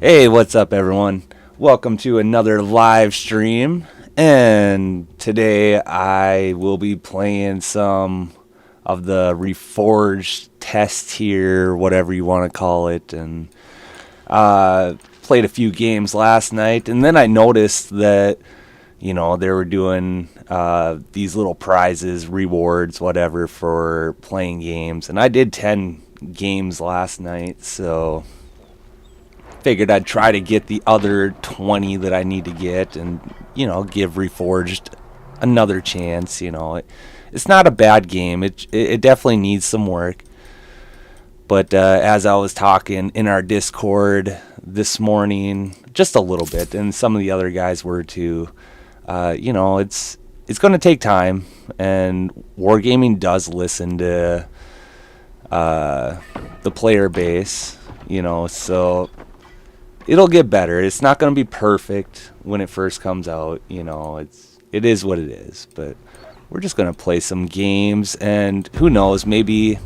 Hey, what's up, everyone? Welcome to another live stream. And today I will be playing some of the Reforged test tier, whatever you want to call it. And played a few games last night. And then I noticed that, they were doing these little prizes, rewards, whatever, for playing games. And I did 10 games last night, so figured I'd try to get the other 20 that I need to get and, give Reforged another chance. It's not a bad game. It definitely needs some work. But as I was talking in our Discord this morning, just a little bit, and some of the other guys were too, it's going to take time, and Wargaming does listen to the player base, so it'll get better. It's not going to be perfect when it first comes out. It is what it is. But we're just going to play some games, and who knows, maybe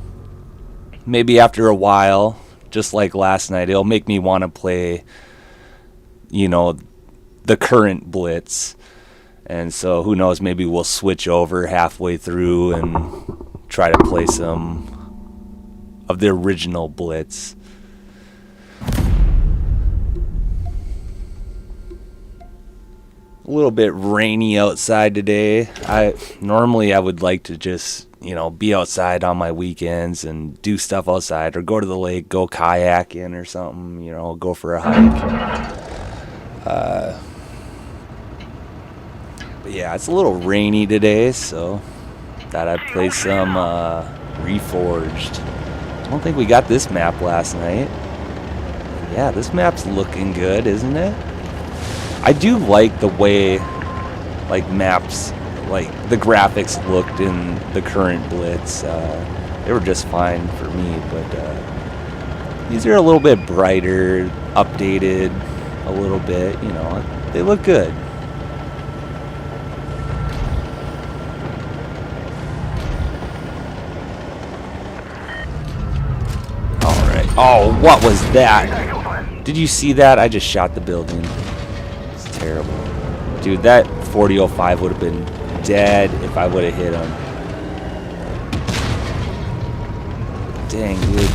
after a while, just like last night, it'll make me want to play, the current Blitz. And so who knows, maybe we'll switch over halfway through and try to play some of the original Blitz. A little bit rainy outside today. Normally I would like to just, be outside on my weekends and do stuff outside, or go to the lake, go kayaking or something, go for a hike. But yeah, it's a little rainy today, so thought I'd play some Reforged. I don't think we got this map last night. Yeah, this map's looking good, isn't it? I do like the way, maps, the graphics looked in the current Blitz. They were just fine for me, but these are a little bit brighter, updated a little bit, they look good. Alright. Oh, what was that? Did you see that? I just shot the building. Terrible. Dude, that 4005 would have been dead if I would have hit him. Dang, dude.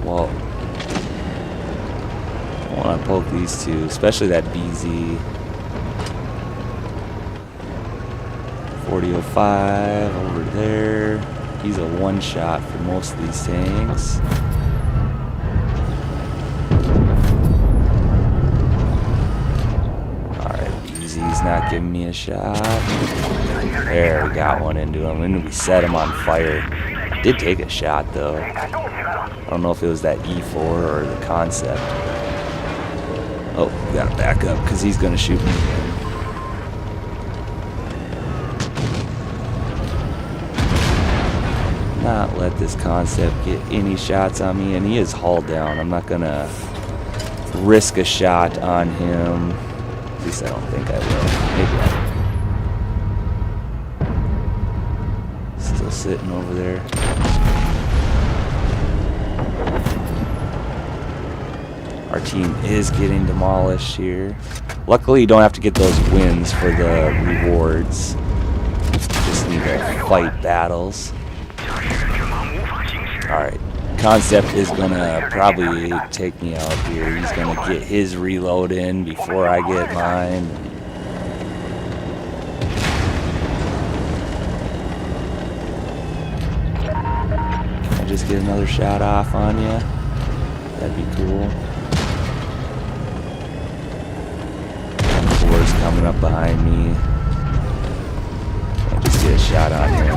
Well, I want to poke these two, especially that BZ. 4005 over there. He's a one shot for most of these tanks. He's not giving me a shot. There, we got one into him, and we set him on fire. Did take a shot, though. I don't know if it was that E4 or the concept. Oh, we gotta back up, because he's gonna shoot me again. Not let this concept get any shots on me, and he is hauled down. I'm not gonna risk a shot on him. At least I don't think I will. Maybe I will. Still sitting over there. Our team is getting demolished here. Luckily, you don't have to get those wins for the rewards. Just need to fight battles. Alright. Concept is gonna probably take me out here. He's gonna get his reload in before I get mine. Can I just get another shot off on you? That'd be cool. Four's coming up behind me. I'll just get a shot on him.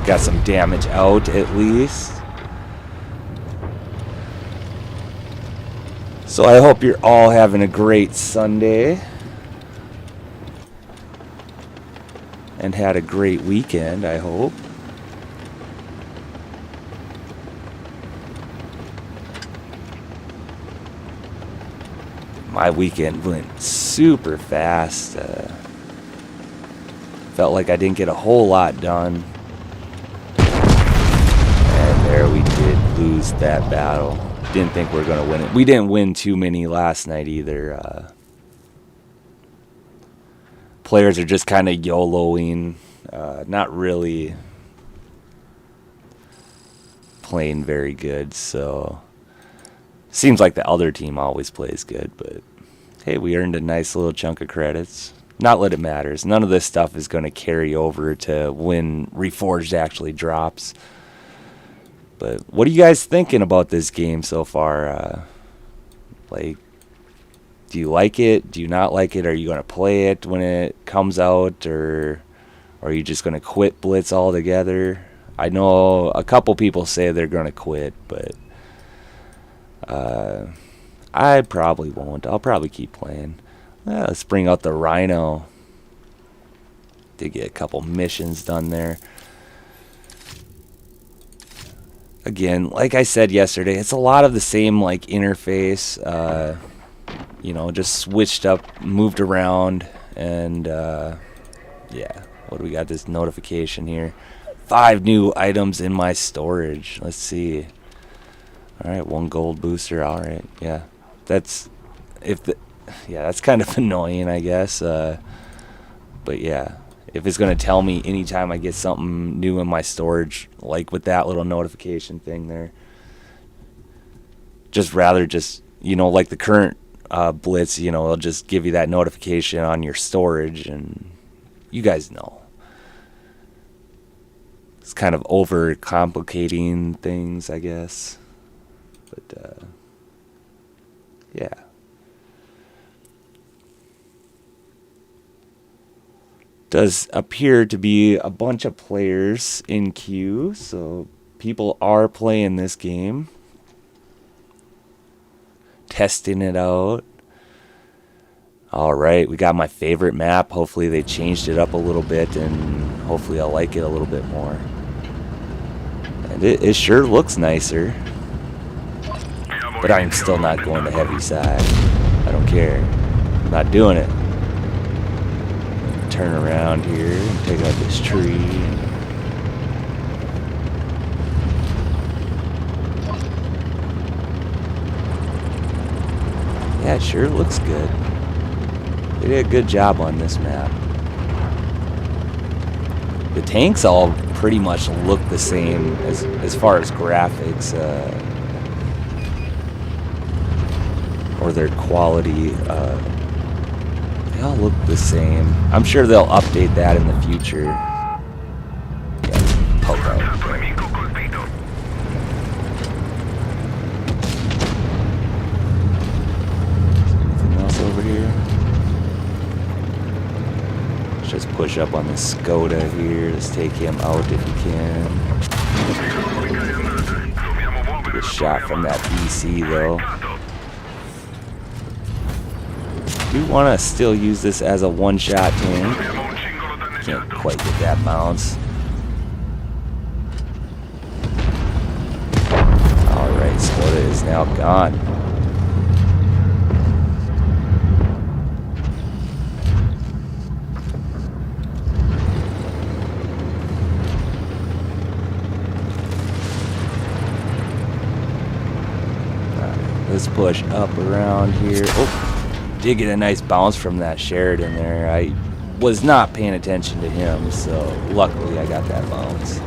Got some damage out at least. So I hope you're all having a great Sunday and had a great weekend, I hope. My weekend went super fast. Felt like I didn't get a whole lot done. And there we did lose that battle. Didn't think we were going to win it. We didn't win too many last night either. Players are just kind of YOLOing, not really playing very good, so seems like the other team always plays good, but hey, we earned a nice little chunk of credits. Not that it matters. None of this stuff is going to carry over to when Reforged actually drops. But what are you guys thinking about this game so far? Like, do you like it? Do you not like it? Are you going to play it when it comes out? Or are you just going to quit Blitz altogether? I know a couple people say they're going to quit, but I probably won't. I'll probably keep playing. Let's bring out the Rhino. Did get a couple missions done there. Again, like I said yesterday, it's a lot of the same like interface. You know, just switched up, moved around, and yeah. What do we got? This notification here. 5 new items in my storage. Let's see. All right, 1 gold booster. All right, yeah. That's that's kind of annoying, I guess. But yeah, if it's gonna tell me anytime I get something new in my storage, like with that little notification thing there, just you know, like the current Blitz, you know, it'll just give you that notification on your storage, and you guys know. It's kind of over complicating things, I guess. But yeah. Does appear to be a bunch of players in queue, so people are playing this game, testing it out. All right, we got my favorite map. Hopefully they changed it up a little bit, and hopefully I'll like it a little bit more. And it sure looks nicer. But I'm still not going to heavy side. I don't care. I'm not doing it. Turn around here and take out this tree. Yeah, it sure looks good. They did a good job on this map. The tanks all pretty much look the same as far as graphics or their quality. They all look the same. I'm sure they'll update that in the future. Yeah, poke out. Anything else over here? Let's just push up on the Skoda here. Let's take him out if we can. Get a shot from that BC though. Do want to still use this as a one-shot tank. Can't quite get that bounce. Alright, Skoda is now gone. Alright, let's push up around here. Oh! Did get a nice bounce from that Sheridan there. I was not paying attention to him, so luckily I got that bounce.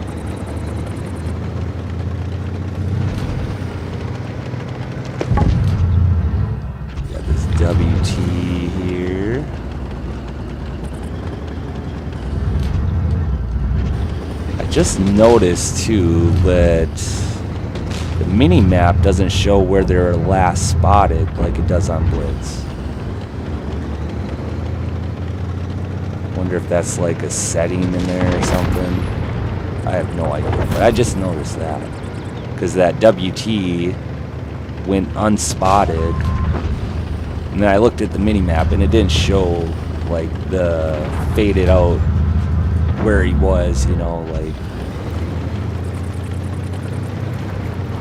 Got this WT here. I just noticed too that the mini map doesn't show where they're last spotted like it does on Blitz. Wonder if that's like a setting in there or something. I have no idea, but I just noticed that because that WT went unspotted, and then I looked at the mini map and it didn't show like the faded out where he was, you know, like.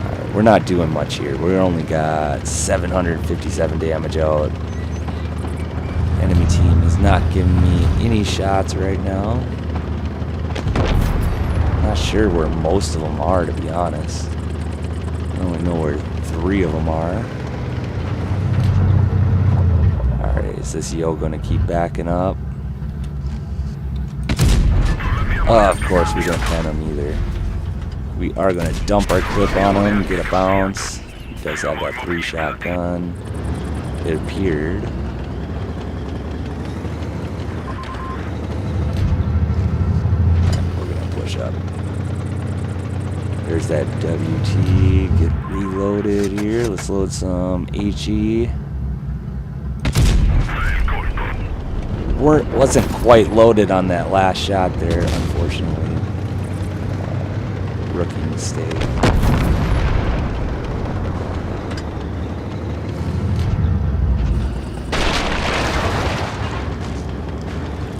Alright, we're not doing much here. We only got 757 damage out. Enemy team is not giving me any shots right now. Not sure where most of them are, to be honest. I only know where 3 of them are. Alright, is this Yo going to keep backing up? Of course we don't pen him either. We are going to dump our clip on him, get a bounce. He does have that 3-shot gun. It appeared. We're going to push up. There's that WT. Get reloaded here. Let's load some HE. Wasn't quite loaded on that last shot there, unfortunately. Rookie mistake.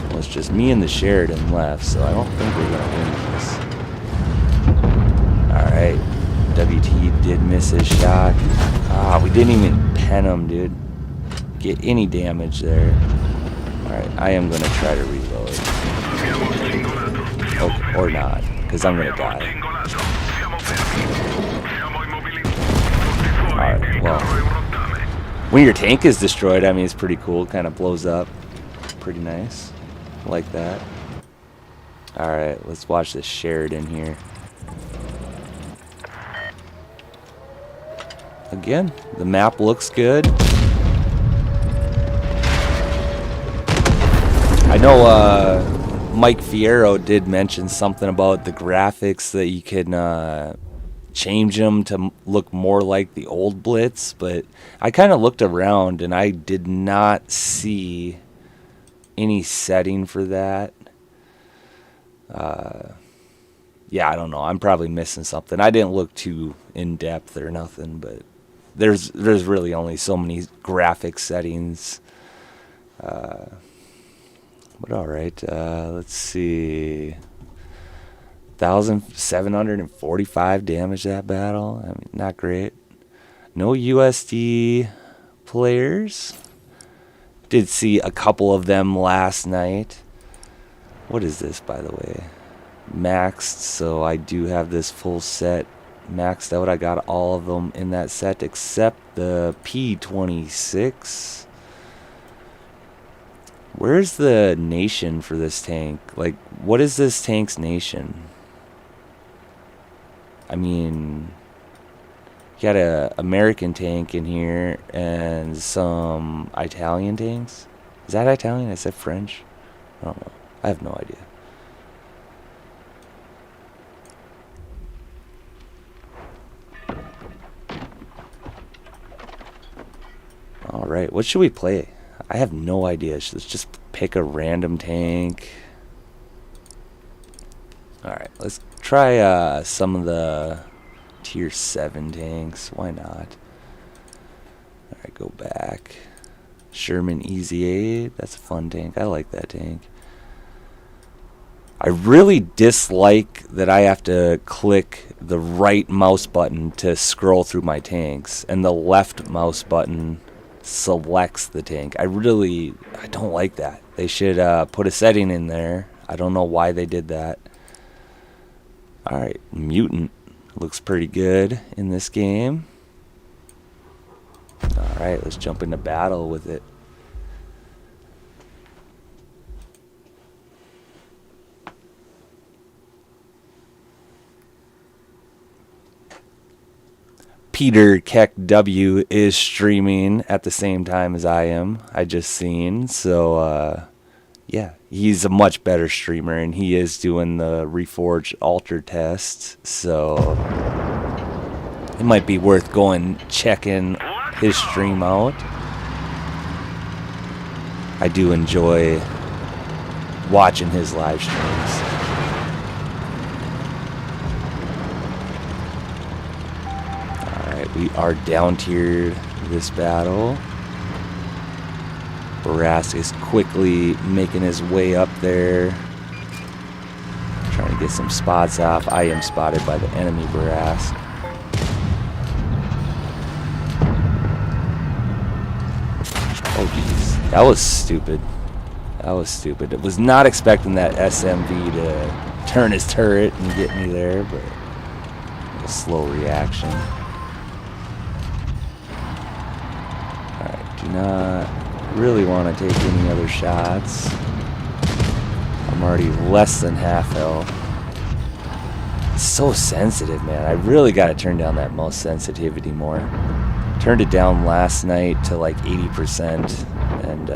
Well, it's just me and the Sheridan left, so I don't think we're gonna win this. Alright. WT did miss his shot. Ah, we didn't even pen him, dude. Get any damage there. Alright, I am going to try to reload. Okay, or not, because I'm going to die. Alright, well, when your tank is destroyed, I mean, it's pretty cool. Kind of blows up. Pretty nice. I like that. Alright, let's watch this Sheridan here. Again, the map looks good. I know Mike Fierro did mention something about the graphics, that you can change them to look more like the old Blitz, but I kind of looked around and I did not see any setting for that. Yeah, I don't know. I'm probably missing something. I didn't look too in depth or nothing, but there's really only so many graphic settings. But alright, let's see. 1,745 damage that battle. I mean, not great. No USD players. Did see a couple of them last night. What is this, by the way? Maxed, so I do have this full set maxed out. I got all of them in that set except the P26. Where's the nation for this tank? Like, what is this tank's nation? I mean, you got a American tank in here and some Italian tanks. Is that Italian? I said French. I don't know. I have no idea. Alright, what should we play? I have no idea. Let's just pick a random tank. Alright, let's try some of the tier 7 tanks. Why not? Alright, go back. Sherman Easy 8. That's a fun tank. I like that tank. I really dislike that I have to click the right mouse button to scroll through my tanks, and the left mouse button selects the tank. I don't like that. They should put a setting in there. I don't know why they did that. Alright, Mutant looks pretty good in this game. Alright, let's jump into battle with it. Peter Keck W is streaming at the same time as I am. I just seen. So, yeah, he's a much better streamer, and he is doing the Reforged altar test. So, it might be worth going checking his stream out. I do enjoy watching his live streams. We are down tiered this battle. Barask is quickly making his way up there, trying to get some spots off. I am spotted by the enemy Barask. Oh jeez, that was stupid. That was stupid. I was not expecting that SMV to turn his turret and get me there, but a slow reaction. Do not really want to take any other shots. I'm already less than half health. It's so sensitive, man. I really got to turn down that mouse sensitivity more. Turned it down last night to like 80%, and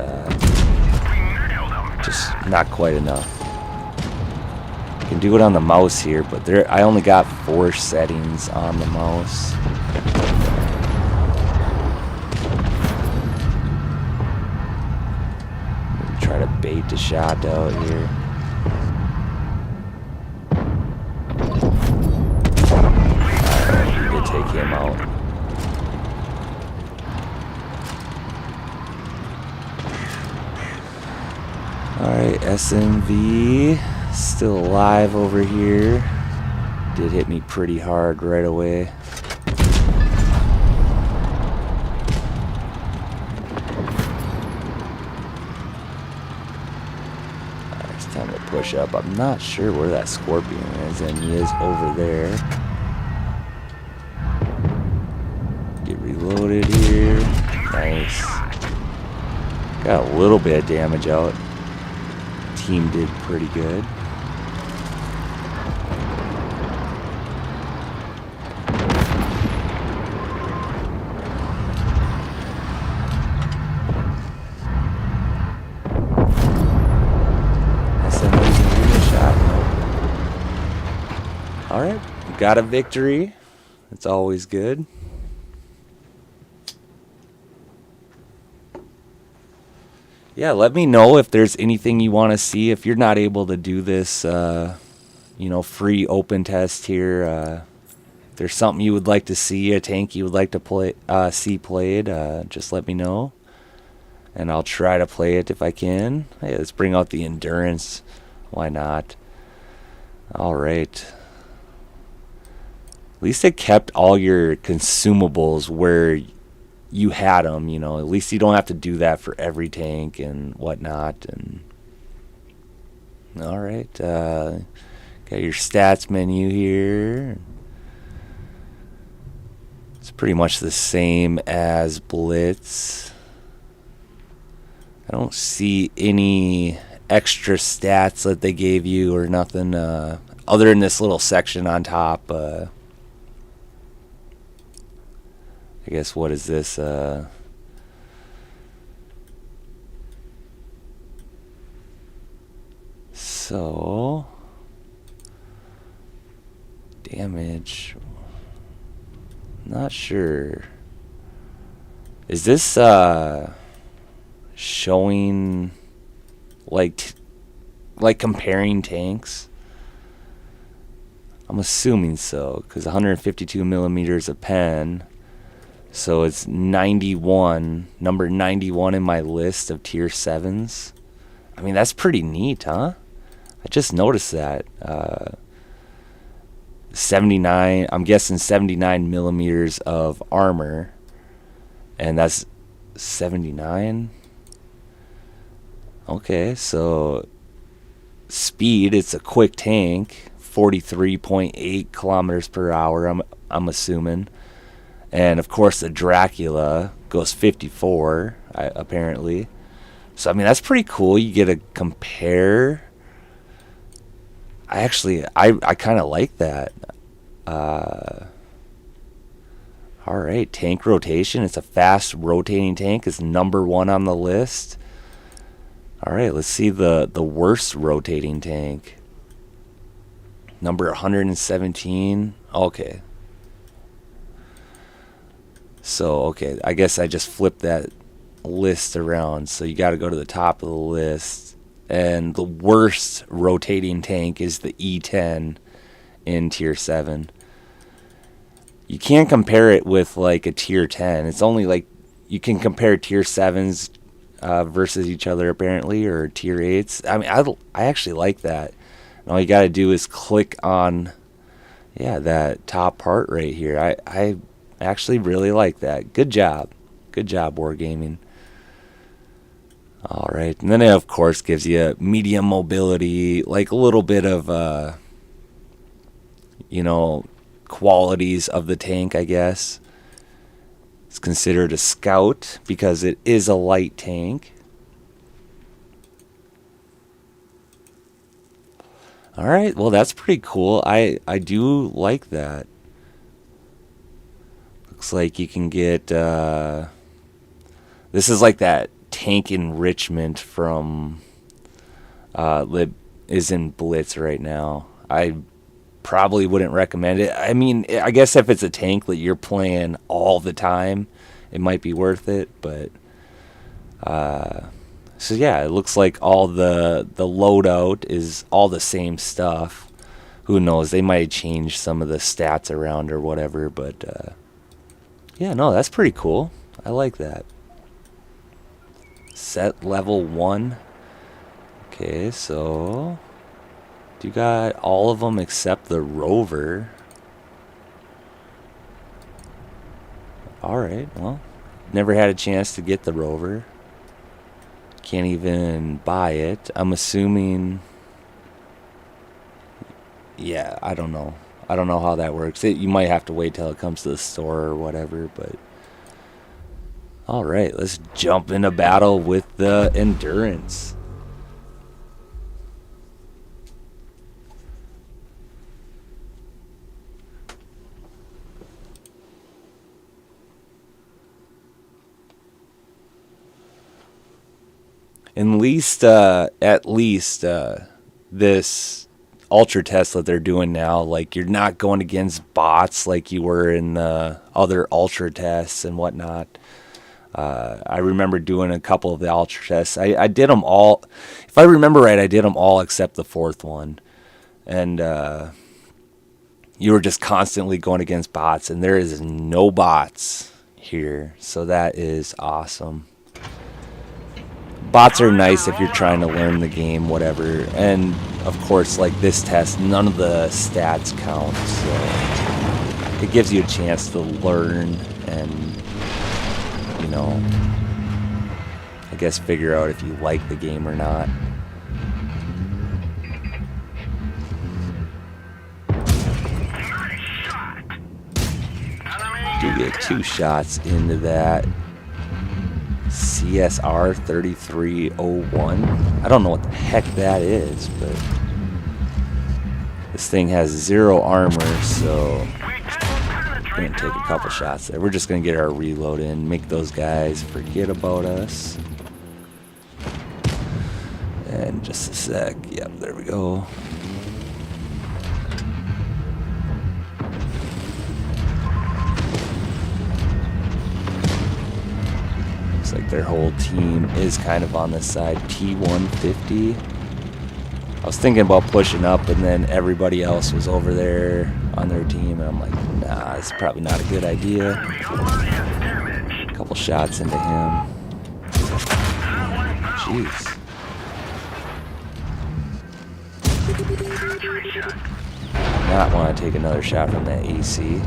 just not quite enough. I can do it on the mouse here, but I only got 4 settings on the mouse. Try to bait the shot out here. Alright, we did take him out. Alright, SMV still alive over here. Did hit me pretty hard right away. It's time to push up. I'm not sure where that Scorpion is, and he is over there. Get reloaded here. Nice. Got a little bit of damage out. Team did pretty good. Alright, got a victory. It's always good. Yeah, let me know if there's anything you want to see. If you're not able to do this, free open test here, if there's something you would like to see, a tank you would like to see played, just let me know. And I'll try to play it if I can. Hey, let's bring out the endurance. Why not? Alright. At least it kept all your consumables where you had them, at least you don't have to do that for every tank and whatnot. And all right, got your stats menu here. It's pretty much the same as Blitz. I don't see any extra stats that they gave you or nothing other than this little section on top. I guess, what is this? So, damage. Not sure. Is this showing like comparing tanks? I'm assuming so, because 152 millimeters a pen. So it's 91, number 91 in my list of tier 7s. I mean, that's pretty neat, huh? I just noticed that. 79, I'm guessing 79 millimeters of armor. And that's 79. Okay, so speed, it's a quick tank. 43.8 kilometers per hour, I'm assuming. And of course the Dracula goes 54, apparently. So I mean, that's pretty cool. You get to compare. I kind of like that. All right, tank rotation. It's a fast rotating tank. It's number 1 on the list. All right, let's see the worst rotating tank. Number 117. Okay. So, okay, I guess I just flipped that list around. So you got to go to the top of the list. And the worst rotating tank is the E10 in tier 7. You can't compare it with like a tier 10. It's only like you can compare tier 7s versus each other apparently, or tier 8s. I mean, I actually like that. And all you got to do is click on, that top part right here. I actually really like that. Good job. Good job, Wargaming. All right. And then it, of course, gives you medium mobility, like a little bit of, qualities of the tank, I guess. It's considered a scout because it is a light tank. Alright, well that's pretty cool. I do like that. Looks like you can get... this is like that tank enrichment from... is in Blitz right now. I probably wouldn't recommend it. I mean, I guess if it's a tank that you're playing all the time, it might be worth it, but so yeah, it looks like all the loadout is all the same stuff. Who knows, they might change some of the stats around or whatever, but yeah, no, that's pretty cool. I like that. Set level 1. Okay, so you got all of them except the rover. Alright, well, never had a chance to get the rover. Can't even buy it. I'm assuming... Yeah, I don't know. I don't know how that works. You might have to wait till it comes to the store or whatever, but... Alright, let's jump into battle with the Endurance. At least this ultra test that they're doing now, like you're not going against bots like you were in the other ultra tests and whatnot. I remember doing a couple of the ultra tests. I did them all. If I remember right, I did them all except the 4th one. And you were just constantly going against bots, and there is no bots here. So that is awesome. Bots are nice if you're trying to learn the game, whatever. And, of course, like this test, none of the stats count. So it gives you a chance to learn and, you know, I guess figure out if you like the game or not. Do get 2 shots into that. CSR 3301. I don't know what the heck that is, but this thing has 0 armor, so I'm gonna take a couple shots there. We're just gonna get our reload in, make those guys forget about us. And just a sec. Yep, there we go. Like their whole team is kind of on this side. T150. I was thinking about pushing up, and then everybody else was over there on their team, and I'm like, nah, it's probably not a good idea. A couple shots into him. Jeez. Not want to take another shot from that AC.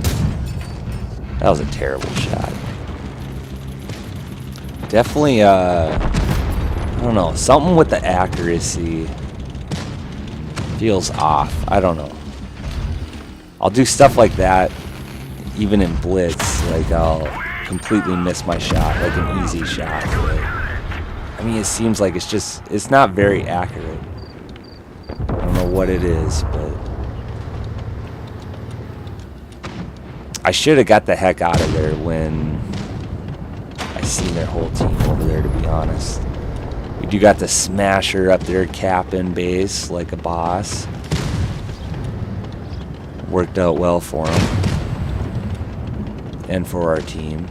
That was a terrible shot. Definitely, I don't know, something with the accuracy feels off. I don't know. I'll do stuff like that, even in Blitz. Like, I'll completely miss my shot, like an easy shot. But, I mean, it seems like it's not very accurate. I don't know what it is, but... I should have got the heck out of there when... seen their whole team over there, to be honest. We do got the Smasher up there capping base like a boss. Worked out well for him and for our team.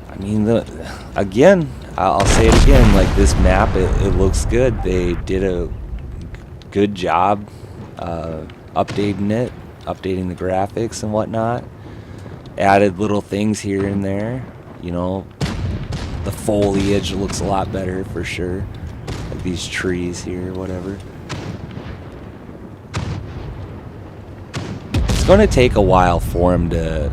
I mean, again, I'll say it again, like this map, it looks good. They did a good job updating it. Updating the graphics and whatnot. Added little things here and there. You know, the foliage looks a lot better for sure. Like these trees here, whatever. It's going to take a while for him to,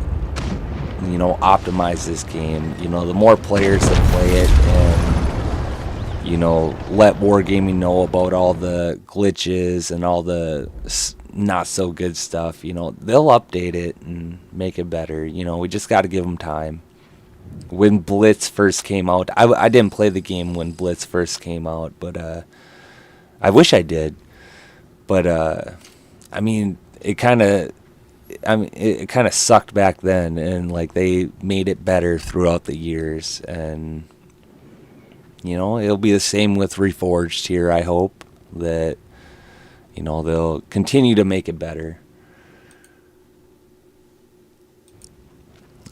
you know, optimize this game. You know, the more players that play it and, you know, let Wargaming know about all the glitches and all the, not so good stuff, you know, they'll update it and make it better. You know, we just got to give them time. When Blitz first came out, I didn't play the game when Blitz first came out, but I wish I did. But I mean, it kind of it kind of sucked back then, and like they made it better throughout the years, and you know, it'll be the same with Reforged here. I hope that, you know, they'll continue to make it better.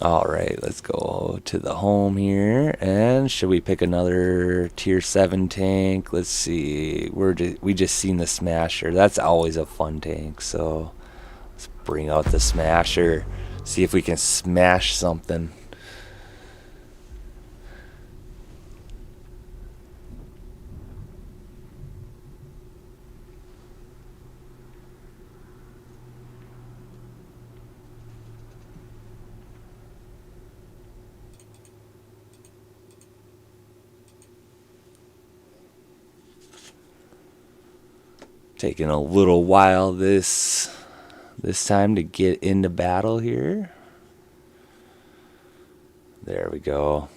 All right, let's go to the home here, and should we pick another tier 7 tank? Let's see. We just seen the Smasher. That's always a fun tank. So let's bring out the Smasher. See if we can smash something. Taking a little while this time to get into battle here. There we go.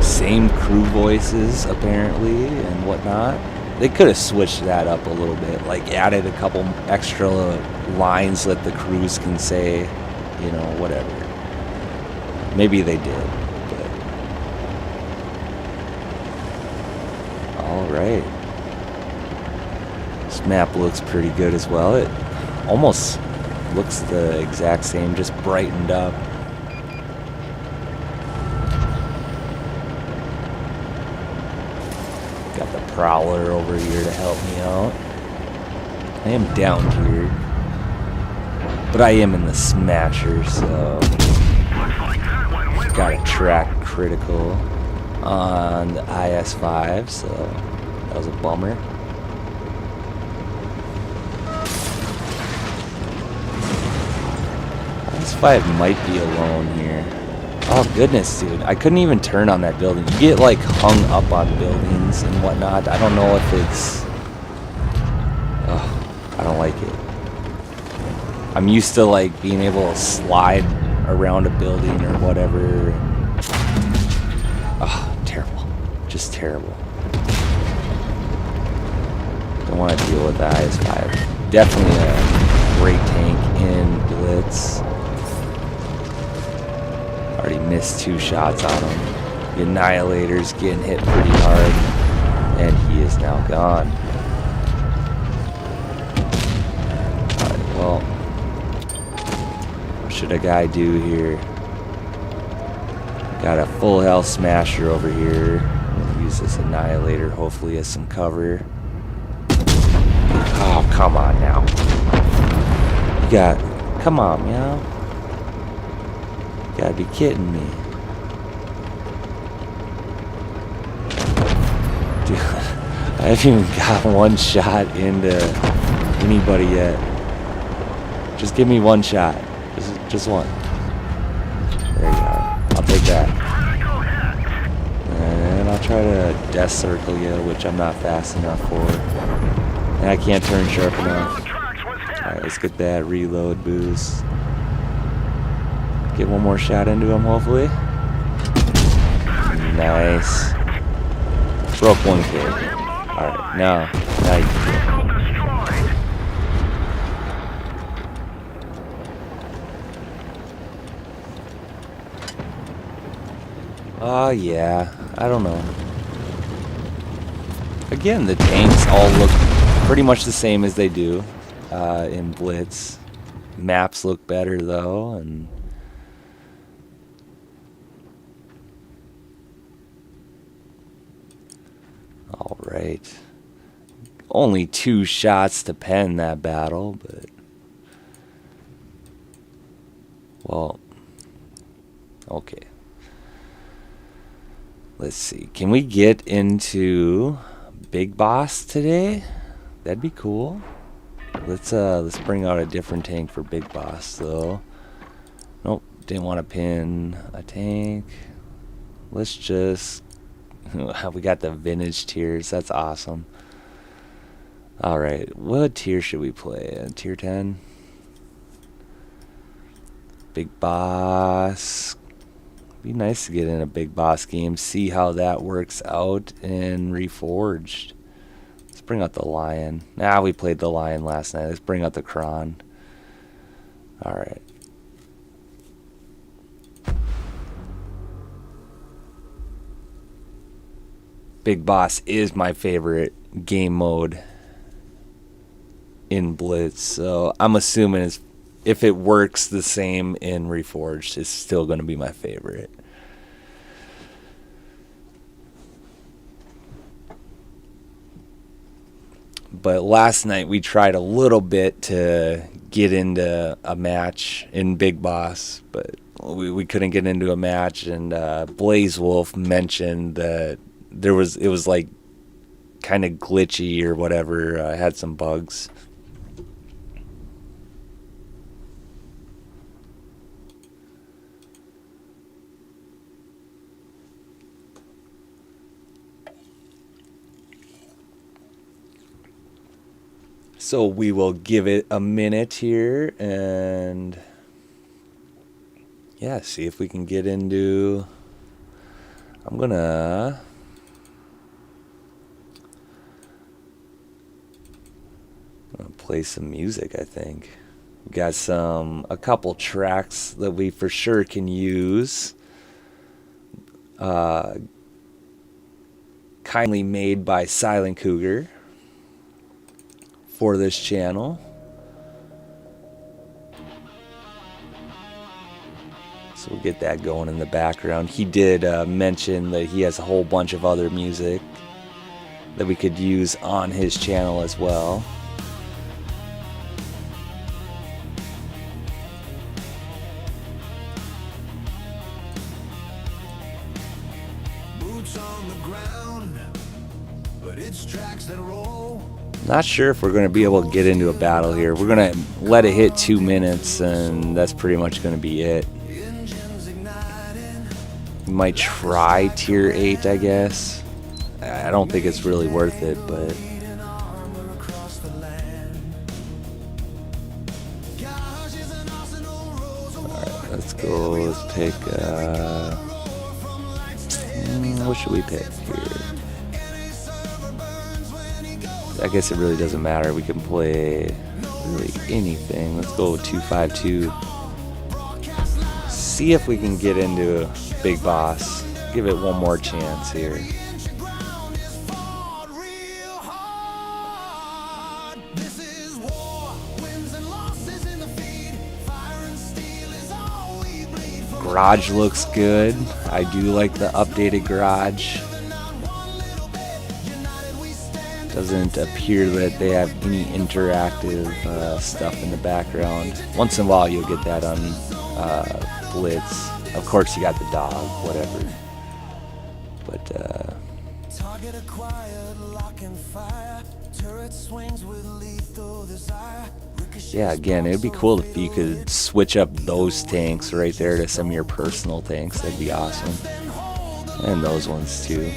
Same crew voices apparently and whatnot. They could have switched that up a little bit, like added a couple extra lines that the crews can say, you know, whatever. Maybe they did, but all right. This map looks pretty good as well. It almost looks the exact same, just brightened up. Got the Prowler over here to help me out. I am down here, but I am in the Smasher, so got a track critical on the IS-5, so that was a bummer. IS-5 might be alone here. Oh goodness, dude. I couldn't even turn on that building. You get like hung up on buildings and whatnot. I don't know if it's... Oh, I don't like it. I'm used to like being able to slide around a building or whatever. Oh, terrible. Just terrible. Don't want to deal with the IS-5. Definitely a great tank in Blitz. Already missed 2 shots on him. The Annihilator's getting hit pretty hard, and he is now gone. Alright, well, what should a guy do here? Got a full health Smasher over here. I'm gonna use this Annihilator hopefully as some cover. Oh, come on now. You got... Come on, you know? Gotta be kidding me. Dude, I haven't even got 1 shot into anybody yet. Just give me 1 shot. Just 1. There you go. I'll take that. And I'll try to death circle you, which I'm not fast enough for. And I can't turn sharp enough. Alright, let's get that reload boost. Get 1 more shot into him, hopefully. Nice. Broke 1 kid. Alright, now you can kill. Oh, yeah. I don't know. Again, the tanks all look pretty much the same as they do in Blitz. Maps look better, though, and... Alright. Only 2 shots to pen that battle, but... Well... Okay. Let's see. Can we get into big boss today. That'd be cool. Let's bring out a different tank for big boss though. Nope, didn't want to pin a tank. Let's just we got the vintage tiers. That's awesome. All right, what tier should we play? Tier 10. Big boss. Be nice to get in a big boss game. See how that works out in Reforged. Let's bring out the lion. Nah, we played the lion last night. Let's bring out the cron. All right. Big boss is my favorite game mode in Blitz, so I'm assuming if it works the same in Reforged, it's still going to be my favorite. But last night we tried a little bit to get into a match in Big Boss, but we couldn't get into a match, and Blaze Wolf mentioned that it was like kind of glitchy or whatever, had some bugs. So we will give it a minute here and yeah, see if we can get into. I'm gonna play some music, I think. We got a couple tracks that we for sure can use. Kindly made by Silent Cougar for this channel. So we'll get that going in the background. He did mention that he has a whole bunch of other music that we could use on his channel as well. Boots on the ground, but it's tracks that roll. Not sure if we're going to be able to get into a battle here. We're going to let it hit 2 minutes, and that's pretty much going to be it. We might try tier 8, I guess. I don't think it's really worth it, but alright, let's go. Let's pick what should we pick here? I guess it really doesn't matter. We can play really anything. Let's go 252. See if we can get into Big Boss. Give it one more chance here. Garage looks good. I do like the updated garage. Doesn't appear that they have any interactive stuff in the background. Once in a while you'll get that on Blitz. Of course you got the dog, whatever. But yeah, again, it'd be cool if you could switch up those tanks right there to some of your personal tanks. That'd be awesome. And those ones too.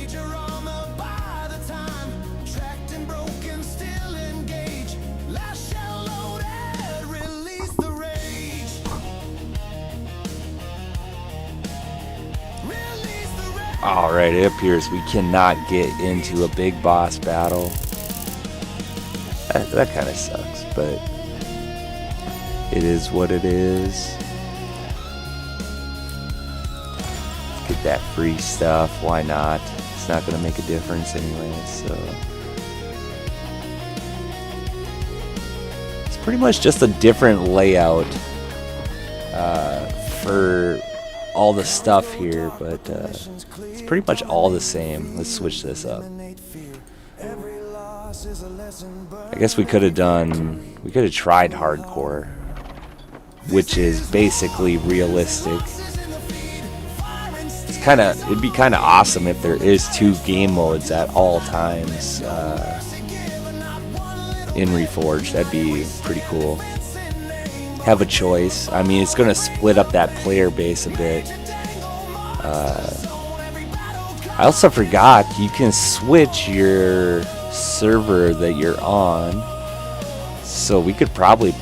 Alright, it appears we cannot get into a big boss battle. That kind of sucks, but it is what it is. Let's get that free stuff, why not? It's not going to make a difference anyway, so. It's pretty much just a different layout for all the stuff here, but it's pretty much all the same. Let's switch this up. I guess we could have tried hardcore, which is basically realistic. Let's it'd be kind of awesome if there is 2 game modes at all times in Reforged. That'd be pretty cool. Have a choice. I mean, it's gonna split up that player base a bit. I also forgot you can switch your server that you're on, so we could probably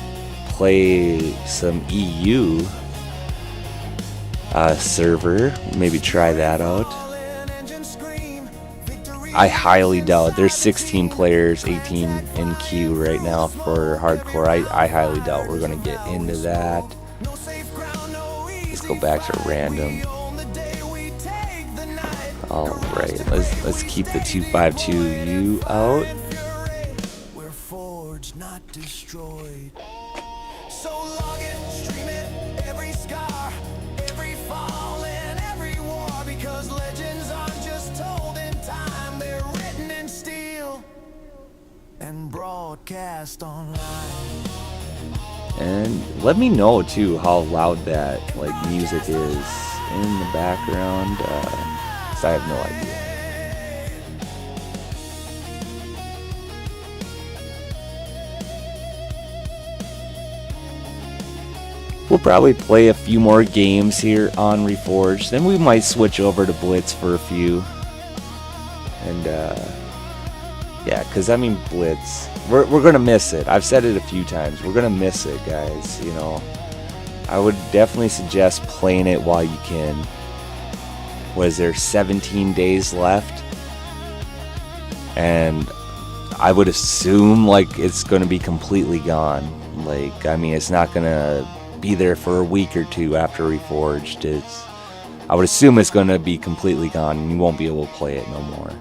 play some EU server. Maybe try that out. I highly doubt. There's 16 players, 18 in queue right now for hardcore. I highly doubt we're gonna get into that. Let's go back to random. Alright, let's keep the 252U out. We're forged, not destroyed. So log it, stream it, every scar, every fall and every war, because legends aren't just told in time, they're written in steel and broadcast online. And let me know too how loud that music is in the background. I have no idea. We'll probably play a few more games here on Reforged. Then we might switch over to Blitz for a few. And yeah, because I mean Blitz, we're gonna miss it. I've said it a few times. We're gonna miss it, guys. You know, I would definitely suggest playing it while you can. Was there 17 days left? And I would assume it's going to be completely gone. I mean, it's not going to be there for a week or 2 after Reforged. I would assume it's going to be completely gone and you won't be able to play it no more.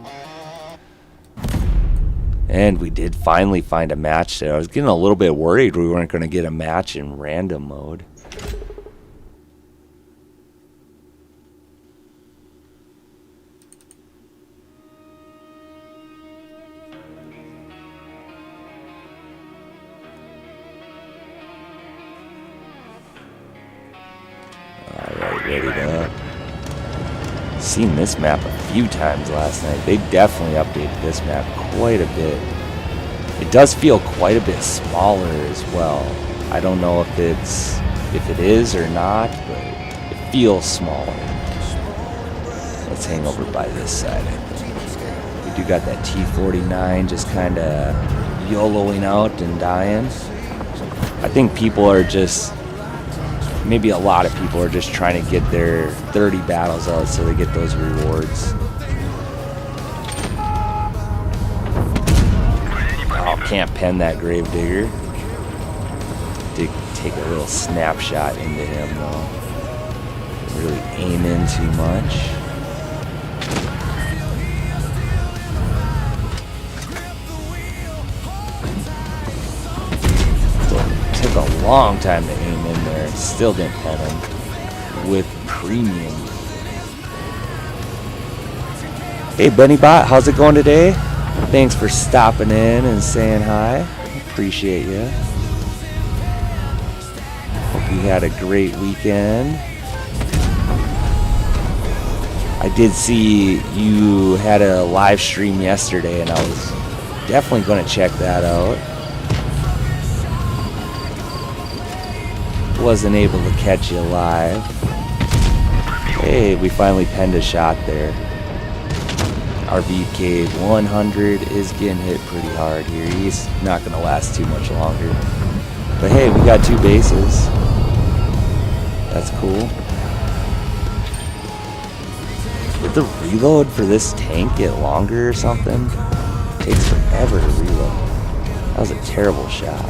And we did finally find a match there. I was getting a little bit worried we weren't going to get a match in random mode. Ready to seen this map a few times last night. They definitely updated this map quite a bit. It does feel quite a bit smaller as well. I don't know if it is or not, but it feels smaller. Let's hang over by this side, I think. We do got that T-49 just kind of YOLOing out and dying. I think people are just... Maybe a lot of people are just trying to get their 30 battles out so they get those rewards. Oh, can't pen that Gravedigger. Did take a little snapshot into him though. Didn't really aim in too much. Took a long time to aim in there. Still didn't pen him with premium. Hey Bunnybot, how's it going today? Thanks for stopping in and saying hi. Appreciate you. Hope you had a great weekend. I did see you had a live stream yesterday and I was definitely going to check that out. Wasn't able to catch you live. Hey, we finally penned a shot there. Our VK 100 is getting hit pretty hard here. He's not going to last too much longer. But hey, we got 2 bases. That's cool. Did the reload for this tank get longer or something? It takes forever to reload. That was a terrible shot.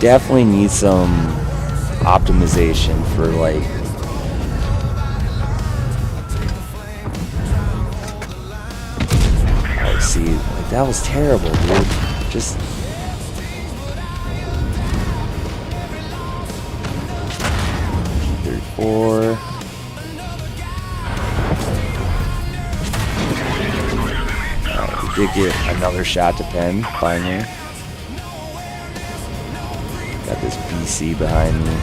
Definitely need some optimization for see, that was terrible, dude. Just P34. We did get another shot to pen finally. Got this BC behind me.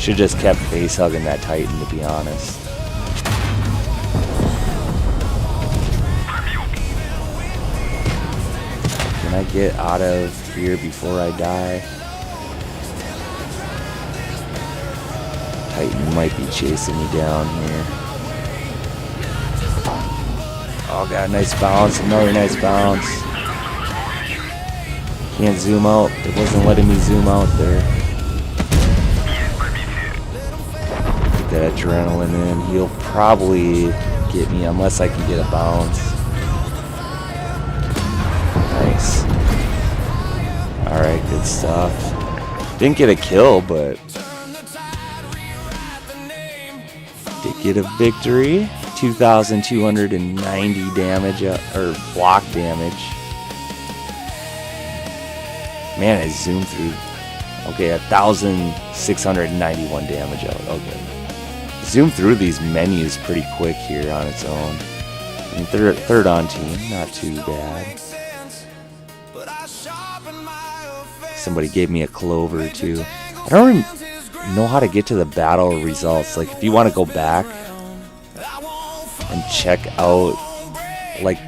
Should just kept face hugging that Titan, to be honest. Can I get out of here before I die? Titan might be chasing me down here. Oh, got a nice bounce. Another nice bounce. Can't zoom out. It wasn't letting me zoom out there. Get that adrenaline in. He'll probably get me unless I can get a bounce. Nice. Alright, good stuff. Didn't get a kill, but did get a victory. 2,290 damage, or block damage. Man, I zoomed through. Okay, 1,691 damage out. Okay. Zoom through these menus pretty quick here on its own. And third on team, not too bad. Somebody gave me a clover too. I don't know how to get to the battle results. Like, if you want to go back and check out like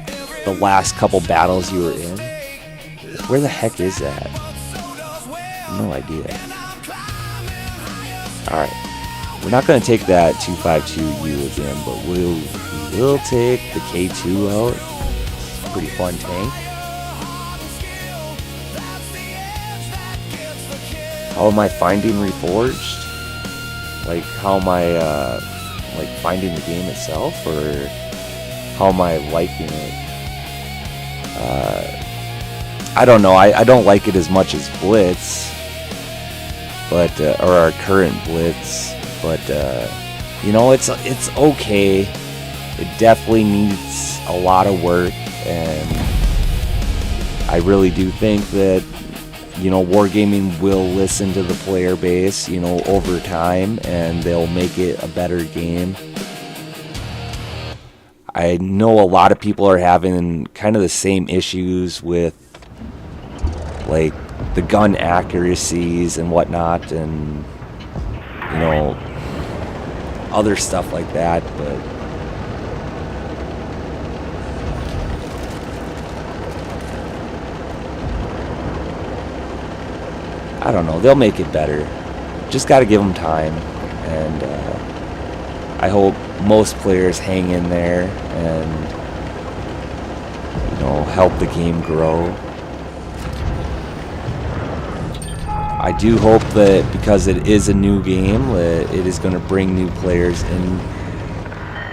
the last couple battles you were in, where the heck is that? No idea. Alright. We're not going to take that 252U again, but we'll take the K2 out. Pretty fun tank. How am I finding Reforged? Like, how am I like finding the game itself, or how am I liking it? I don't know. I don't like it as much as Blitz, but or our current Blitz, but you know, it's okay. It definitely needs a lot of work, and I really do think that, you know, Wargaming will listen to the player base, you know, over time, and they'll make it a better game. I know a lot of people are having kind of the same issues with, like, the gun accuracies and whatnot, and, you know, other stuff like that, but I don't know. They'll make it better. Just got to give them time, and I hope most players hang in there and, you know, help the game grow. I do hope that because it is a new game, that it is going to bring new players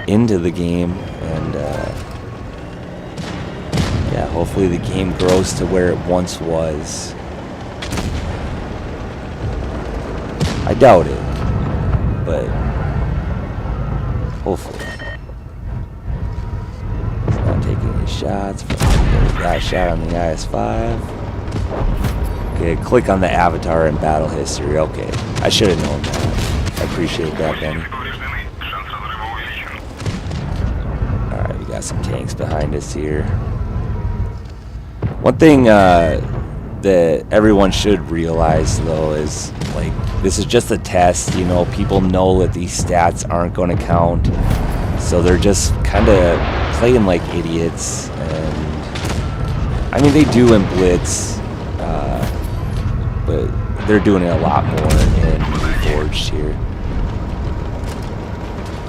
into the game, and yeah, hopefully the game grows to where it once was. I doubt it, but hopefully. He's not taking any shots. Got a shot on the IS-5. Okay, click on the avatar in battle history. Okay, I should have known that. I appreciate that, Benny. Alright, we got some tanks behind us here. One thing that everyone should realize, though, is, like, this is just a test. You know, people know that these stats aren't going to count, so they're just kind of playing like idiots. And I mean, they do in Blitz, but they're doing it a lot more in Reforged here.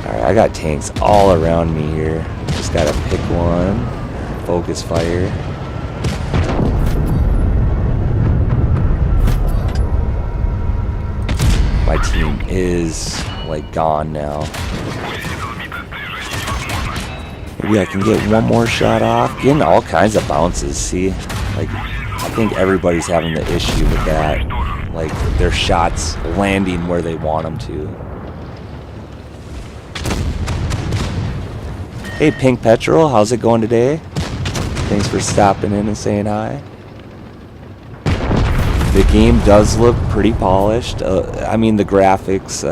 Alright, I got tanks all around me here. Just gotta pick one. Focus fire. My team is, like, gone now. Maybe I can get one more shot off. Getting all kinds of bounces, see? Like, I think everybody's having the issue with that. Like, their shots landing where they want them to. Hey, Pink Petrol, how's it going today? Thanks for stopping in and saying hi. The game does look pretty polished. I mean, the graphics,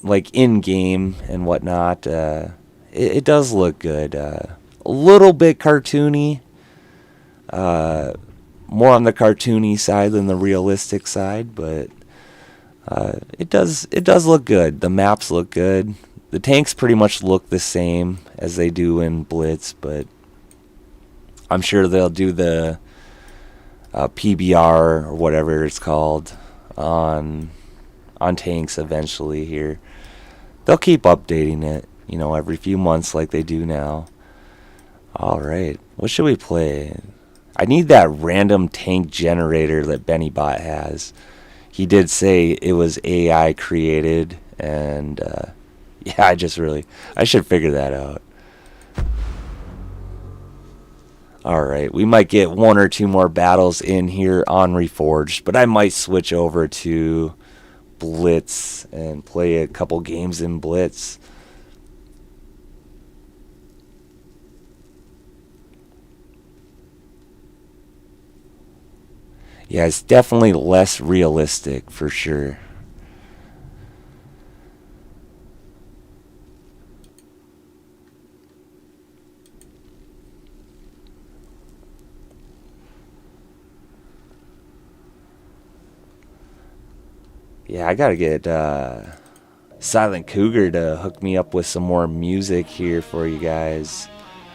like in-game and whatnot, it does look good. A little bit cartoony. More on the cartoony side than the realistic side, but It does look good. The maps look good. The tanks pretty much look the same as they do in Blitz, but I'm sure they'll do the PBR or whatever it's called on tanks eventually here. They'll keep updating it, every few months like they do now. All right, what should we play? I need that random tank generator that BennyBot has. He did say it was AI created, and yeah, I should figure that out. Alright, we might get one or two more battles in here on Reforged, but I might switch over to Blitz and play a couple games in Blitz. Yeah, it's definitely less realistic for sure. Yeah, I gotta get Silent Cougar to hook me up with some more music here for you guys.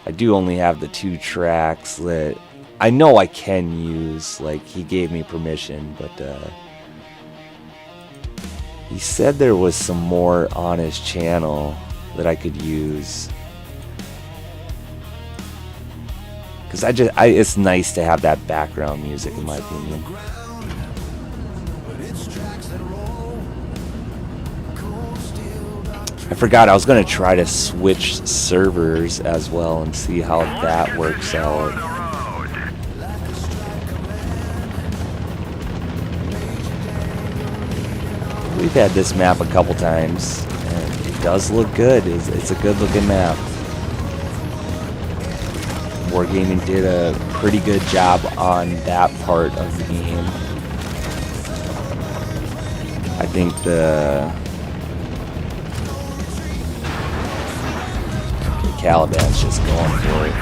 I do only have the 2 tracks that I know I can use. Like, he gave me permission, but he said there was some more on his channel that I could use. Because it's nice to have that background music, in my opinion. I forgot I was going to try to switch servers as well and see how that works out. We've had this map a couple times, and it does look good. It's a good looking map. Wargaming did a pretty good job on that part of the game. I think the Caliban's just going for it.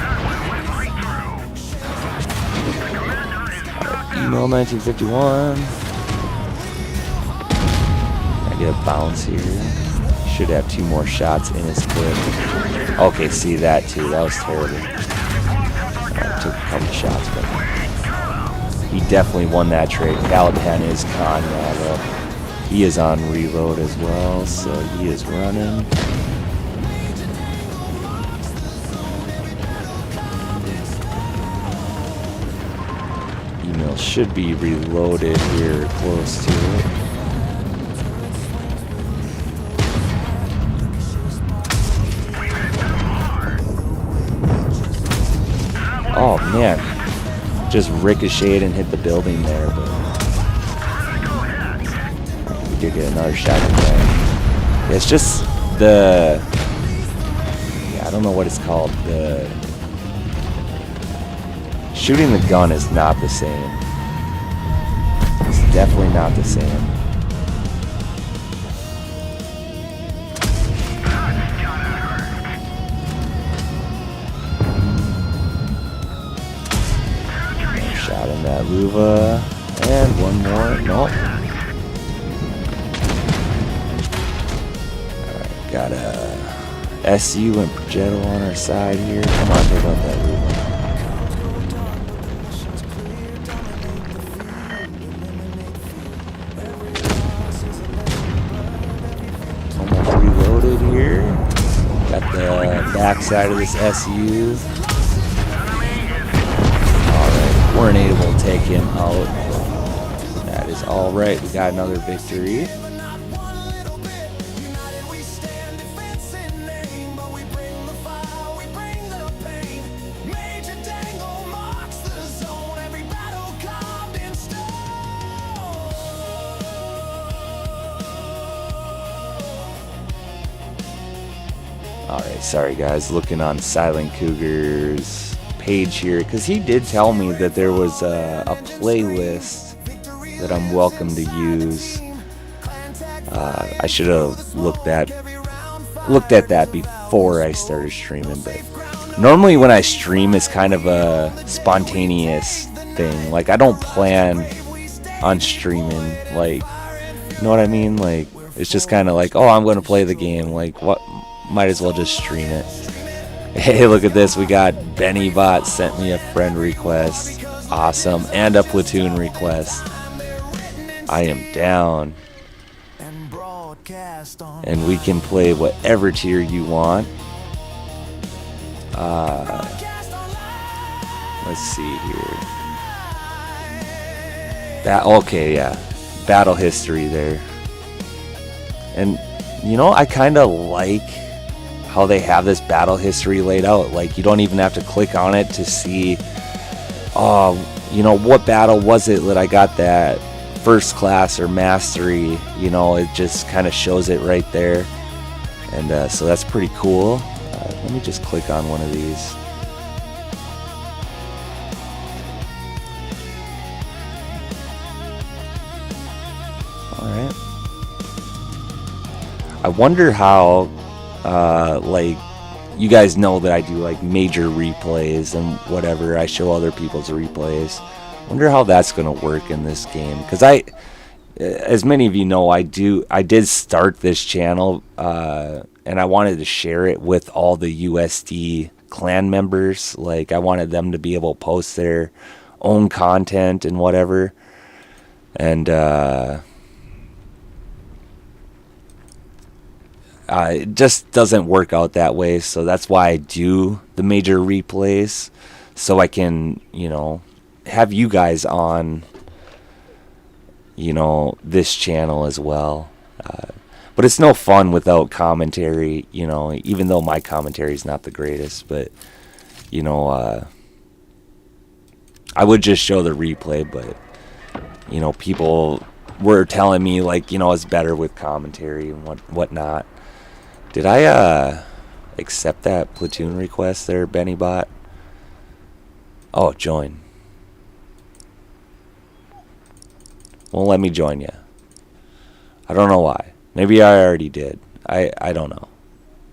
Email 1951. I get a bounce here. Should have 2 more shots in his clip. Okay, see that too. That was terrible. Took a couple shots, but he definitely won that trade. Caliban is Conrad though. He is on reload as well, so he is running. Email should be reloaded here close to it. Oh man, just ricocheted and hit the building there, but we did get another shot in there. It's just I don't know what it's called. The shooting the gun is not the same. It's definitely not the same. Shot in that Luva. And one more. Nope. Alright, got a SU and Progetto on our side here. Come on, take out that Luva. Almost reloaded here. Got the backside of this SU. Weren't able to take him out. That is alright. We got another victory. Alright, sorry guys. Looking on Silent Cougar's page here, because he did tell me that there was a playlist that I'm welcome to use. I should have looked at that before I started streaming, but normally when I stream it's kind of a spontaneous thing. Like, I don't plan on streaming. Like, You know what I mean? Like, it's just kind of like, oh, I'm going to play the game. Like, what? Might as well just stream it. Hey, look at this. We got BennyBot sent me a friend request. Awesome. And a platoon request. I am down. And we can play whatever tier you want. Let's see here. Okay, yeah. Battle history there. And, you know, I kind of like how they have this battle history laid out. Like, you don't even have to click on it to see, you know, what battle was it that I got that first class or mastery. You know, it just kind of shows it right there. And so that's pretty cool. Let me just click on one of these. Alright. I wonder how, like, you guys know that I do, like, major replays and whatever. I show other people's replays. Wonder how that's going to work in this game. Because as many of you know, I did start this channel, and I wanted to share it with all the USD clan members. Like, I wanted them to be able to post their own content and whatever. And, it just doesn't work out that way, so that's why I do the major replays, so I can, you know, have you guys on, you know, this channel as well. But it's no fun without commentary, you know, even though my commentary is not the greatest, but, you know, I would just show the replay, but, you know, people were telling me, like, you know, it's better with commentary and whatnot. Did I accept that platoon request there, BennyBot? Oh, join. Won't let me join you. I don't know why. Maybe I already did. I don't know.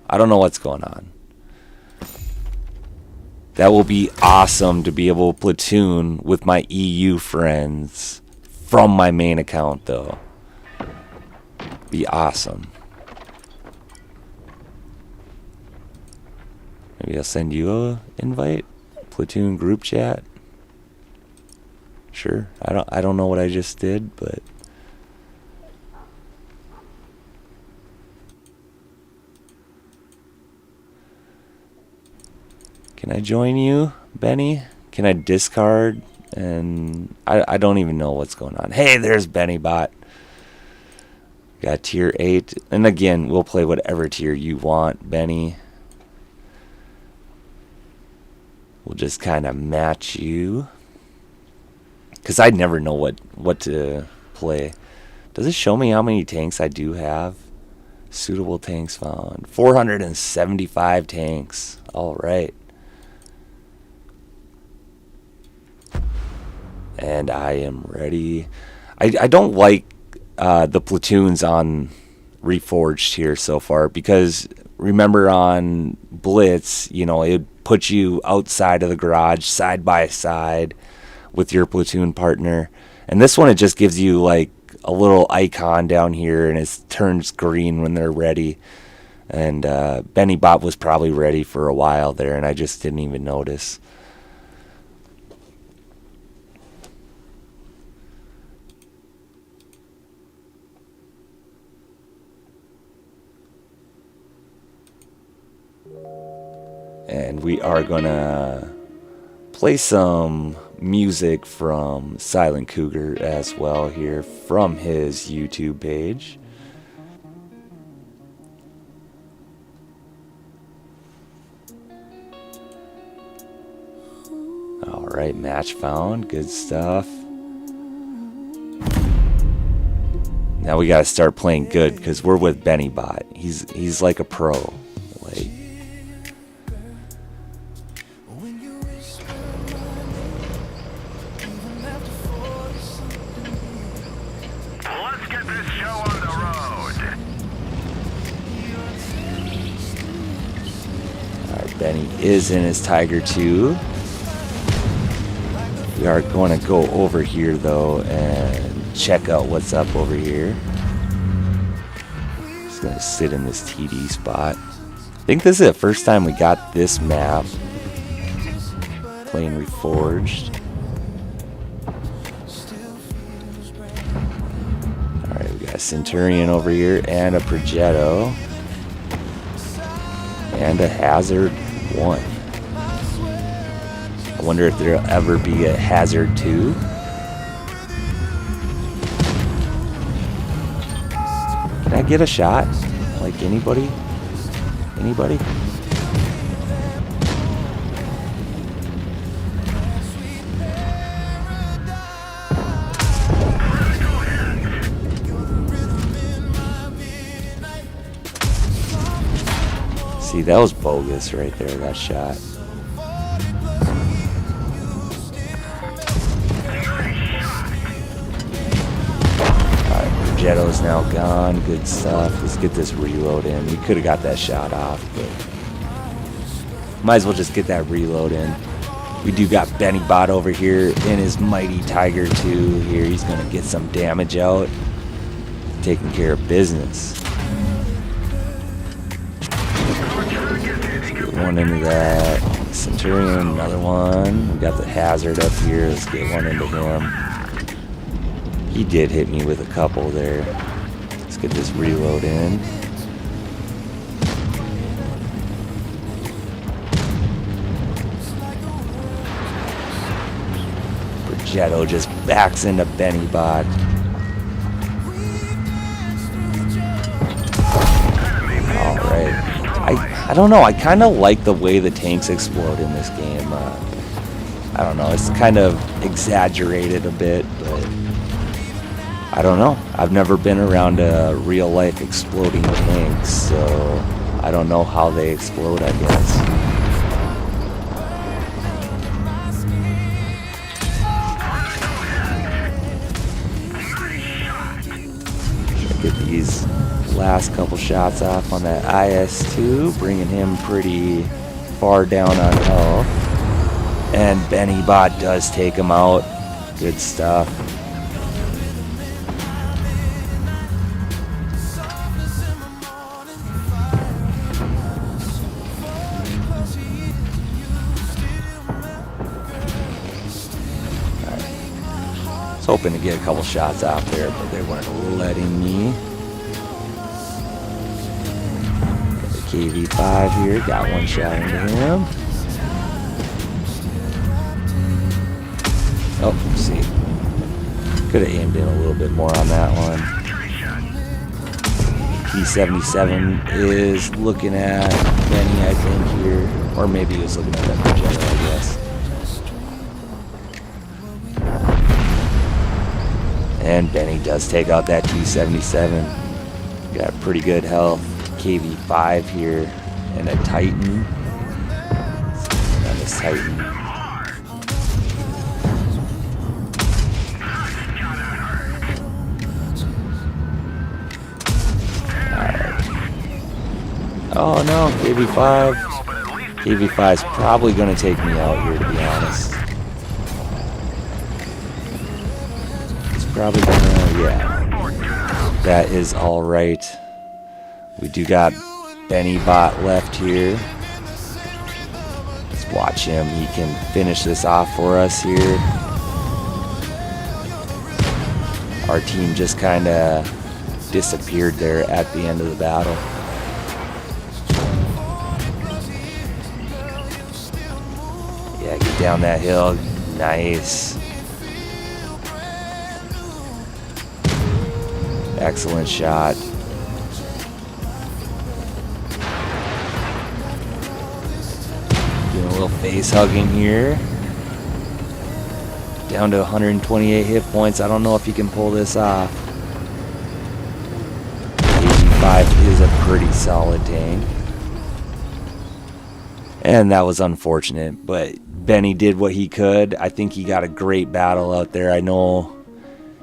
I don't know what's going on. That will be awesome to be able to platoon with my EU friends from my main account, though. Be awesome. Maybe I'll send you a invite, platoon group chat. Sure. I don't know what I just did, but can I join you, Benny? Can I discard? And I don't even know what's going on. Hey, there's BennyBot. Got tier 8, and again, we'll play whatever tier you want, Benny. We'll just kind of match you. Because I'd never know what to play. Does it show me how many tanks I do have? Suitable tanks found. 475 tanks. Alright. And I am ready. I don't like the platoons on Reforged here so far. Because remember on Blitz, you know, it put you outside of the garage side by side with your platoon partner, and this one it just gives you like a little icon down here and it turns green when they're ready. And BennyBot was probably ready for a while there and I just didn't even notice. And we are gonna play some music from Silent Cougar as well here from his YouTube page. Alright, match found. Good stuff. Now we gotta start playing good because we're with BennyBot. He's like a pro. Like, Benny is in his Tiger 2. We are going to go over here though and check out what's up over here. gonna sit in this TD spot. I think this is the first time we got this map playing Reforged. Alright, we got a Centurion over here and a Progetto. And a Hazard 1. I wonder if there'll ever be a Hazard 2. Can I get a shot? Like anybody? Anybody? See, that was bogus right there, that shot. Alright, Progetto's now gone. Good stuff. Let's get this reload in. We could have got that shot off, but might as well just get that reload in. We do got Benny Bot over here in his Mighty Tiger 2 here. He's going to get some damage out. Taking care of business. One into that Centurion, another one. We got the Hazard up here. Let's get one into him. He did hit me with a couple there. Let's get this reload in. Progetto just backs into Benny Bot. Alright. I don't know. I kind of like the way the tanks explode in this game. I don't know. It's kind of exaggerated a bit, but I don't know. I've never been around a real life exploding tank, so I don't know how they explode, I guess. Get these last couple shots off on that IS-2, bringing him pretty far down on health. And Benny Bot does take him out. Good stuff. I was hoping to get a couple shots off there, but they weren't letting me. KV5 here, got one shot into him. Oh, let's see. Could have aimed in a little bit more on that one. P77 is looking at Benny, I think, here. Or maybe he was looking at that Progetto, I guess. And Benny does take out that P77. Got pretty good health. KV5 here and a Titan. On this Titan. Alright. Oh no, KV5. KV5 is probably going to take me out here, to be honest. It's probably going to, yeah. That is alright. We do got Benny Bot left here. Let's watch him. He can finish this off for us here. Our team just kind of disappeared there at the end of the battle. Yeah, get down that hill. Nice. Excellent shot. Doing a little face hugging here. Down to 128 hit points. I don't know if you can pull this off. 85 is a pretty solid tank. And that was unfortunate, but Benny did what he could. I think he got a great battle out there. I know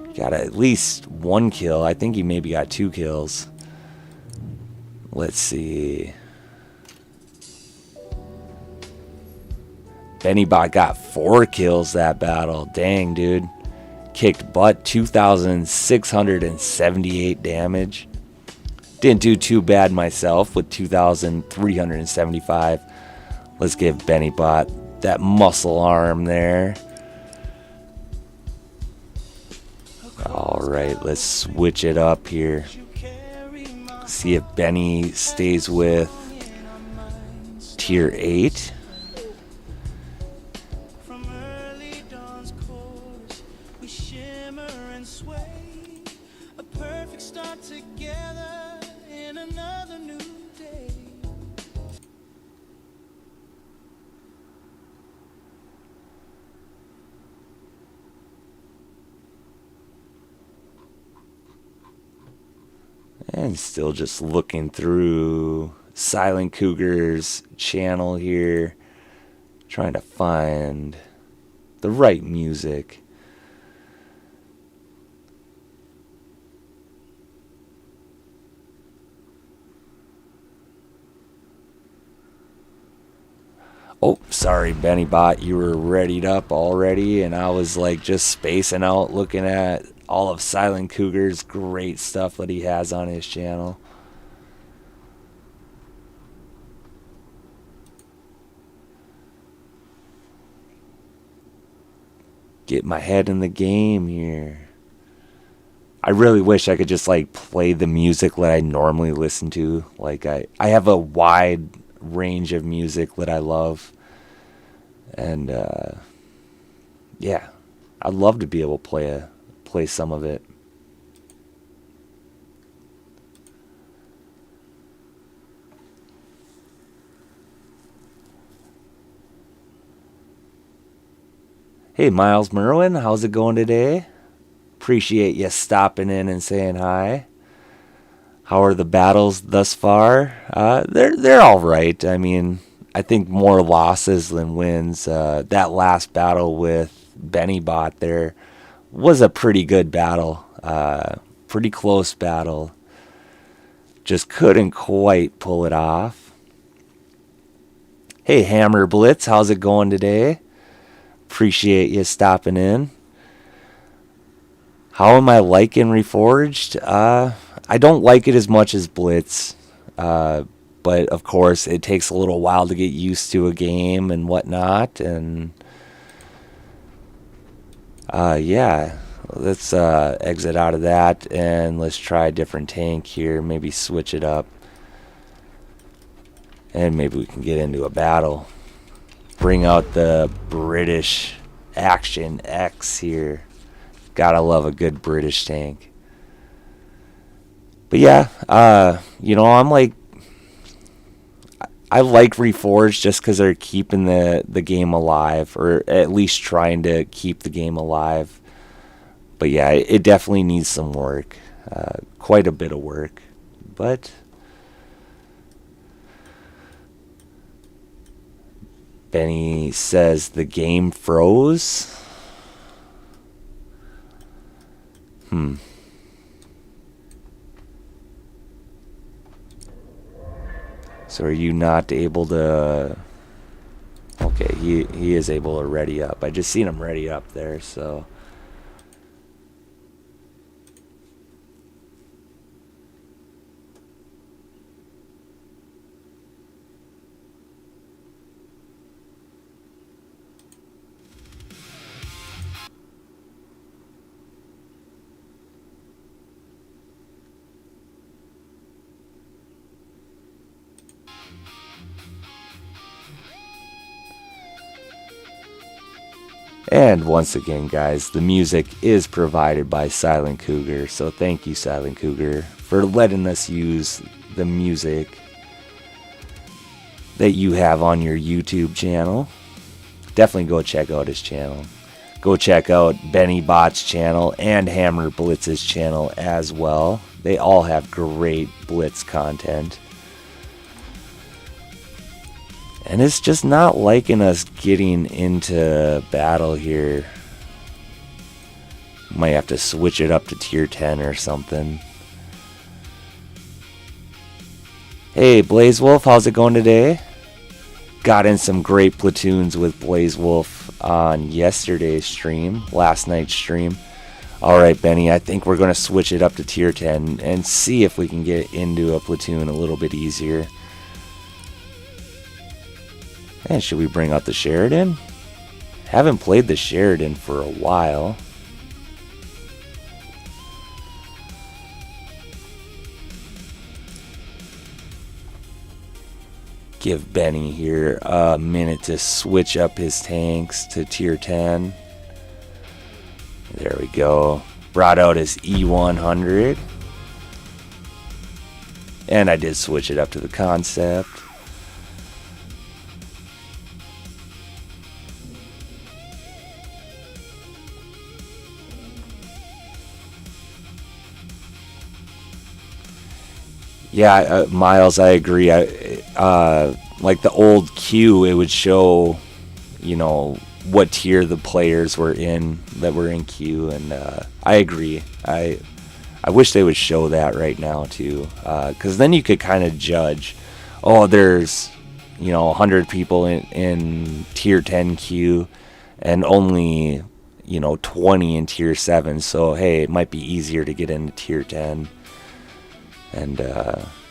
he got at least one kill. I think he maybe got 2 kills. Let's see. Benny Bot got 4 kills that battle. Dang, dude. Kicked butt, 2,678 damage. Didn't do too bad myself with 2,375. Let's give BennyBot that muscle arm there. Alright, let's switch it up here. See if Benny stays with tier 8. And still just looking through Silent Cougar's channel here, trying to find the right music. Oh, sorry, BennyBot, you were readied up already, and I was like just spacing out looking at all of Silent Cougar's great stuff that he has on his channel. Get my head in the game here. I really wish I could just like play the music that I normally listen to. Like I have a wide range of music that I love. And yeah, I'd love to be able to play some of it. Hey, Miles Merwin, how's it going today? Appreciate you stopping in and saying hi. How are the battles thus far? They're all right. I mean, I think more losses than wins. That last battle with BennyBot there was a pretty good battle. Pretty close battle. Just couldn't quite pull it off. Hey, Hammer Blitz, how's it going today? Appreciate you stopping in. How am I liking Reforged? I don't like it as much as Blitz. But of course, it takes a little while to get used to a game and whatnot. And yeah, let's exit out of that and let's try a different tank here. Maybe switch it up. And maybe we can get into a battle. Bring out the British Action X here. Gotta love a good British tank. But yeah, you know, I like Reforged just because they're keeping the game alive, or at least trying to keep the game alive. But yeah, it definitely needs some work, quite a bit of work. But Benny says the game froze. So are you not able to... Okay, he is able to ready up. I just seen him ready up there, so... And once again, guys, the music is provided by Silent Cougar, so thank you, Silent Cougar, for letting us use the music that you have on your YouTube channel. Definitely go check out his channel. Go check out BennyBot's channel and Hammer Blitz's channel as well. They all have great Blitz content. And it's just not liking us getting into battle here. Might have to switch it up to tier 10 or something. Hey, Blaze Wolf, how's it going today? Got in some great platoons with Blaze Wolf on yesterday's stream, last night's stream. All right, Benny, I think we're going to switch it up to tier 10 and see if we can get into a platoon a little bit easier. And should we bring out the Sheridan? Haven't played the Sheridan for a while. Give Benny here a minute to switch up his tanks to tier 10. There we go. Brought out his E100. And I did switch it up to the concept. Yeah, Miles, I agree. Like the old queue, it would show, you know, what tier the players were in that were in queue, and I agree. I wish they would show that right now too, because then you could kind of judge. Oh, there's, you know, 100 people in tier 10 queue, and only, you know, 20 in tier 7. So hey, it might be easier to get into tier 10. And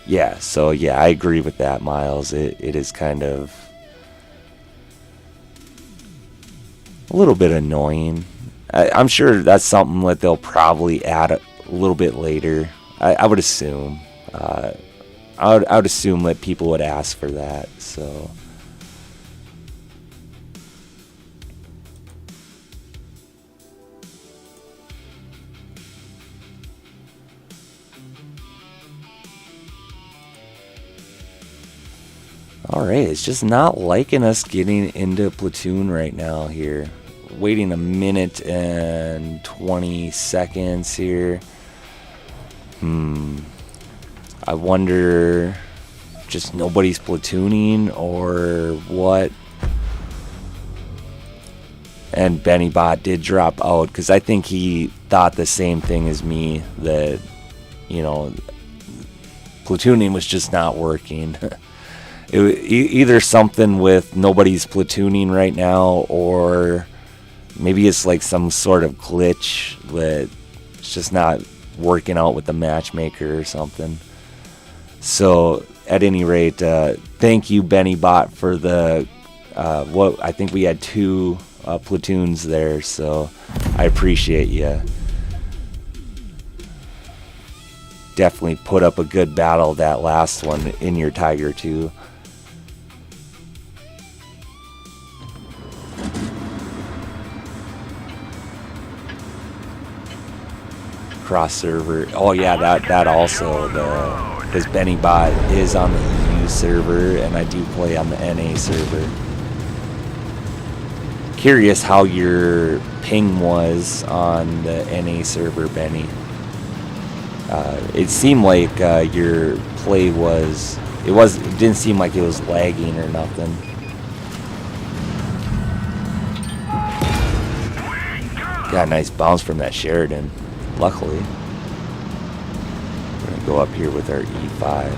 yeah, so yeah, I agree with that, Miles. It is kind of a little bit annoying. I'm sure that's something that they'll probably add a little bit later. I would assume. I would assume that people would ask for that. So. Alright, it's just not liking us getting into platoon right now here. Waiting a minute and 20 seconds here. I wonder, just nobody's platooning or what? And Benny Bot did drop out because I think he thought the same thing as me, that, you know, platooning was just not working. Either something with nobody's platooning right now, or maybe it's like some sort of glitch that it's just not working out with the matchmaker or something. So at any rate, thank you, Benny Bot, for the what I think we had 2 platoons there, so I appreciate you. Definitely put up a good battle that last one in your Tiger 2. Cross server. Oh yeah, that also, because Benny Bot is on the EU server and I do play on the NA server. Curious how your ping was on the NA server, Benny. It seemed like your play was. It didn't seem like it was lagging or nothing. Got a nice bounce from that Sheridan. Luckily, we're gonna go up here with our E5.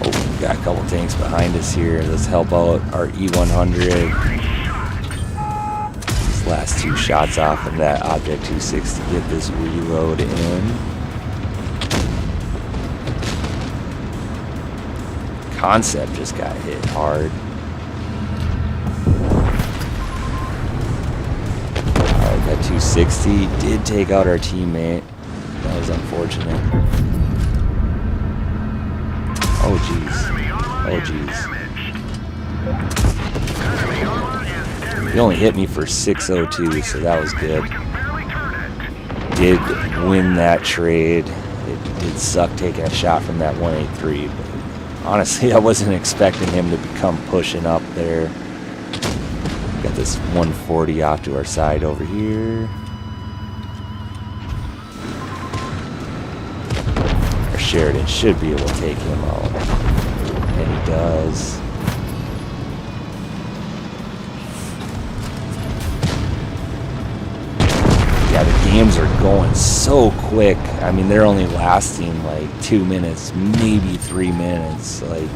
Oh, we got a couple tanks behind us here. Let's help out our E100. These last 2 shots off of that Object 260 to get this reload in. Concept just got hit hard. Alright, that 260 did take out our teammate. That was unfortunate. Oh jeez. Oh jeez. He only hit me for 602, so that was good. Did win that trade. It did suck taking a shot from that 183, but honestly, I wasn't expecting him to come pushing up there. Got this 140 off to our side over here. Our Sheridan should be able to take him out. And he does. Yeah, the games are going so quick. I mean, they're only lasting like 2 minutes, maybe 3 minutes. Like,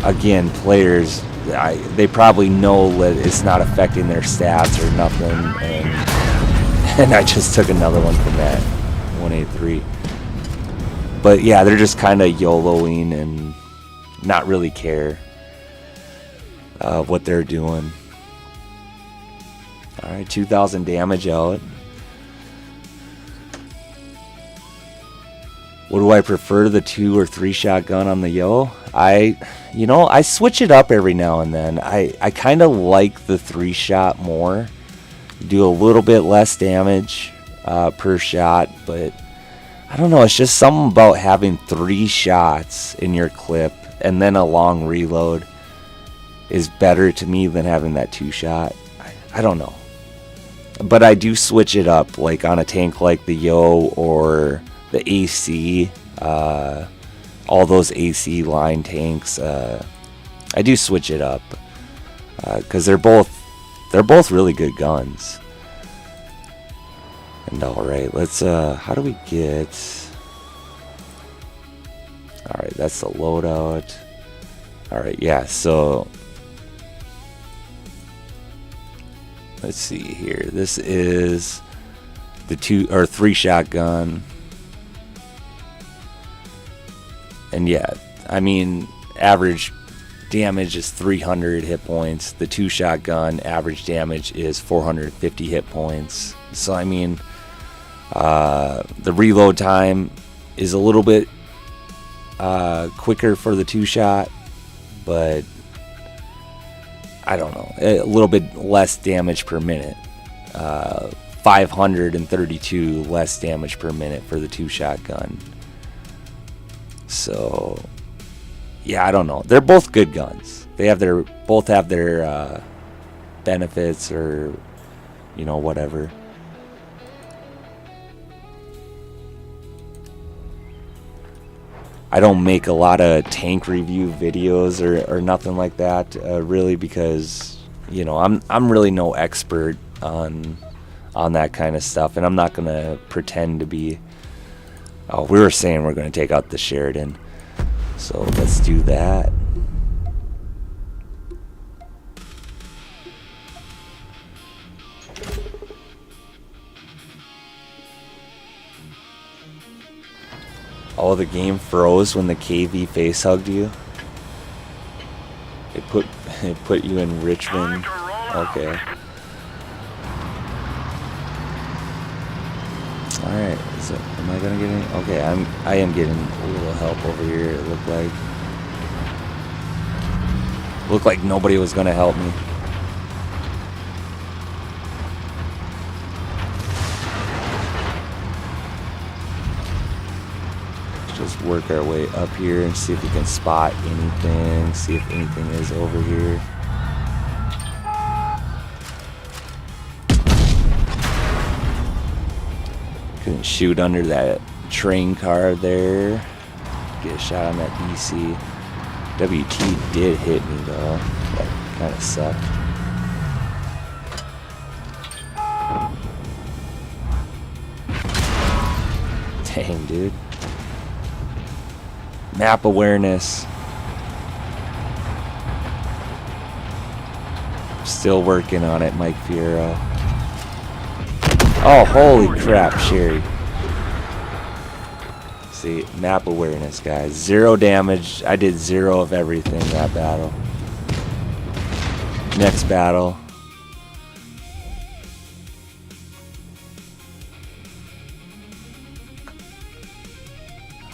again, players, they probably know that it's not affecting their stats or nothing, and I just took another one from that 183. But yeah, they're just kind of YOLOing and not really care what they're doing. All right, 2,000 damage out. What do I prefer, the 2 or 3 shotgun on the Yo? I switch it up every now and then. I kind of like the 3 shot more. Do a little bit less damage per shot, but I don't know. It's just something about having 3 shots in your clip and then a long reload is better to me than having that 2 shot. I don't know. But I do switch it up, like on a tank like the Yo or the AC, all those AC line tanks. I do switch it up because they're both really good guns. And all right, let's. How do we get? All right, that's the loadout. All right, yeah. So let's see here. This is the 2 or 3 shotgun. And yeah, I mean, average damage is 300 hit points. The 2 shotgun average damage is 450 hit points. So I mean, the reload time is a little bit quicker for the 2 shot, but I don't know, a little bit less damage per minute. 532 less damage per minute for the 2 shotgun. So yeah, I don't know. They're both good guns. They have both have their benefits, or whatever. I don't make a lot of tank review videos or nothing like that, really, because I'm really no expert on that kind of stuff, and I'm not gonna pretend to be. Oh, we were saying we're going to take out the Sheridan, so let's do that. Oh, the game froze when the KV face hugged you. It put you in Richmond. Okay. All right. Am I gonna get any? Okay, I am getting a little help over here. It looked like nobody was gonna help me. Let's just work our way up here and see if we can spot anything. See if anything is over here. Couldn't shoot under that train car there. Get a shot on that BC. WT did hit me though. That kind of sucked. Dang, dude. Map awareness. Still working on it, Mike Fiero. Oh, holy crap, Sherry. See, map awareness, guys. 0 damage. I did 0 of everything that battle. Next battle.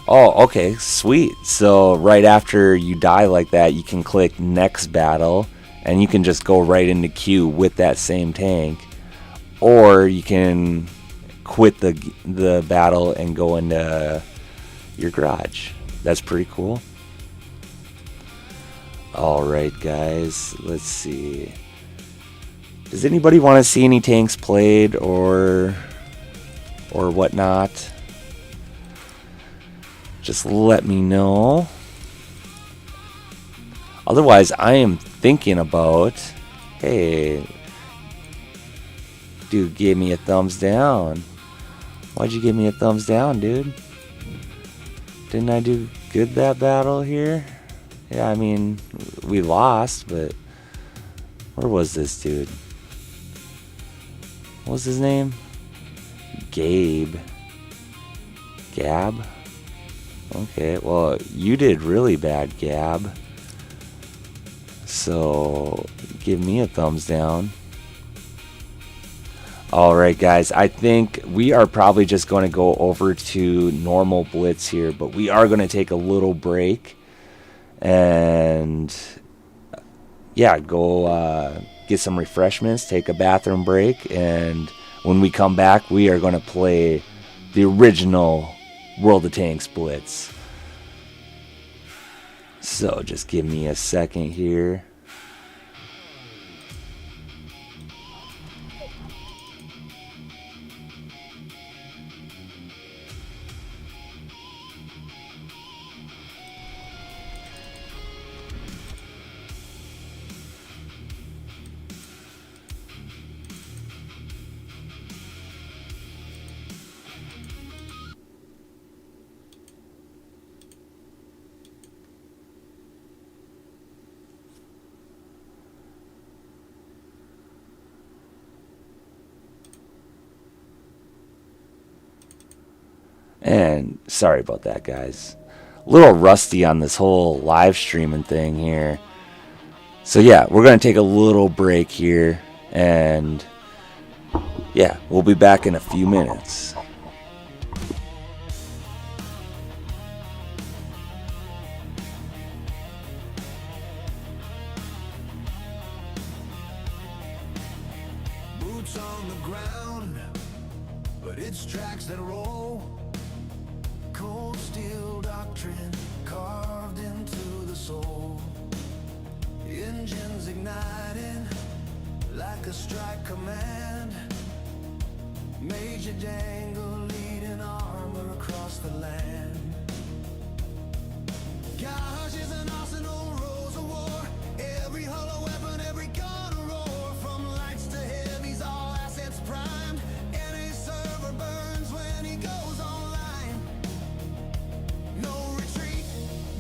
Oh, okay, sweet. So right after you die like that, you can click next battle, and you can just go right into queue with that same tank. Or you can quit the battle and go into your garage. That's pretty cool. Alright, guys. Let's see. Does anybody want to see any tanks played or whatnot? Just let me know. Otherwise, I am thinking about... Hey... Dude gave me a thumbs down. Why'd you give me a thumbs down, dude? Didn't I do good that battle here? Yeah, I mean, we lost, but where was this dude? What was his name? Gabe. Gab? Okay, well, you did really bad, Gab. So, give me a thumbs down. Alright guys, I think we are probably just going to go over to normal Blitz here, but we are going to take a little break and yeah, go get some refreshments, take a bathroom break, and when we come back we are going to play the original World of Tanks Blitz. So just give me a second here. And sorry about that, guys. A little rusty on this whole live streaming thing here. So yeah, we're going to take a little break here. And yeah, we'll be back in a few minutes. Boots on the ground, but it's tracks that roll. Cold steel doctrine carved into the soul. Engines igniting like a strike command. MajorDangle leading armor across the land. Gosh, is an arsenal, rose of war. Every hollow weapon, every gun a roar. From lights to heavies, all assets primed. Any server burns when he goes online. No retreat,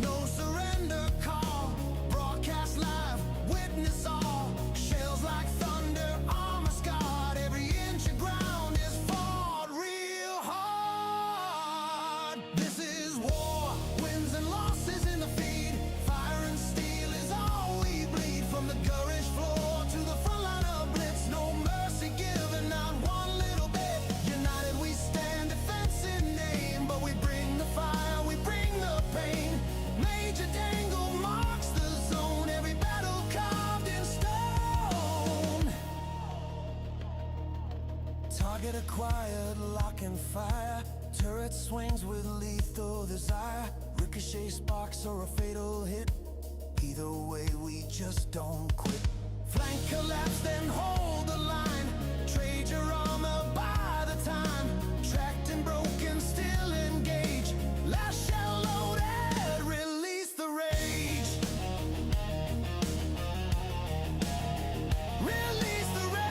no surrender call. Broadcast live, witness all. Shells like thunder, armor scarred. Every inch of ground is fought real hard. This is war, wins and losses in the feed. Fire and steel is all we bleed. From the courage floor to the front line of Blitz. No mercy given, not one little bit. United we stand, defense in name. But we bring the fire, we bring the pain. MajorDangle marks the zone. Every battle carved in stone. Target acquired, lock and fire. Turret swings with lethal desire. Ricochet sparks or a fatal hit. Either way, we just don't quit. Flank collapse, then hold the line. Trade your armor by the time. Tracked and broken, still engage. Last shell loaded, release the rage. Release the rage.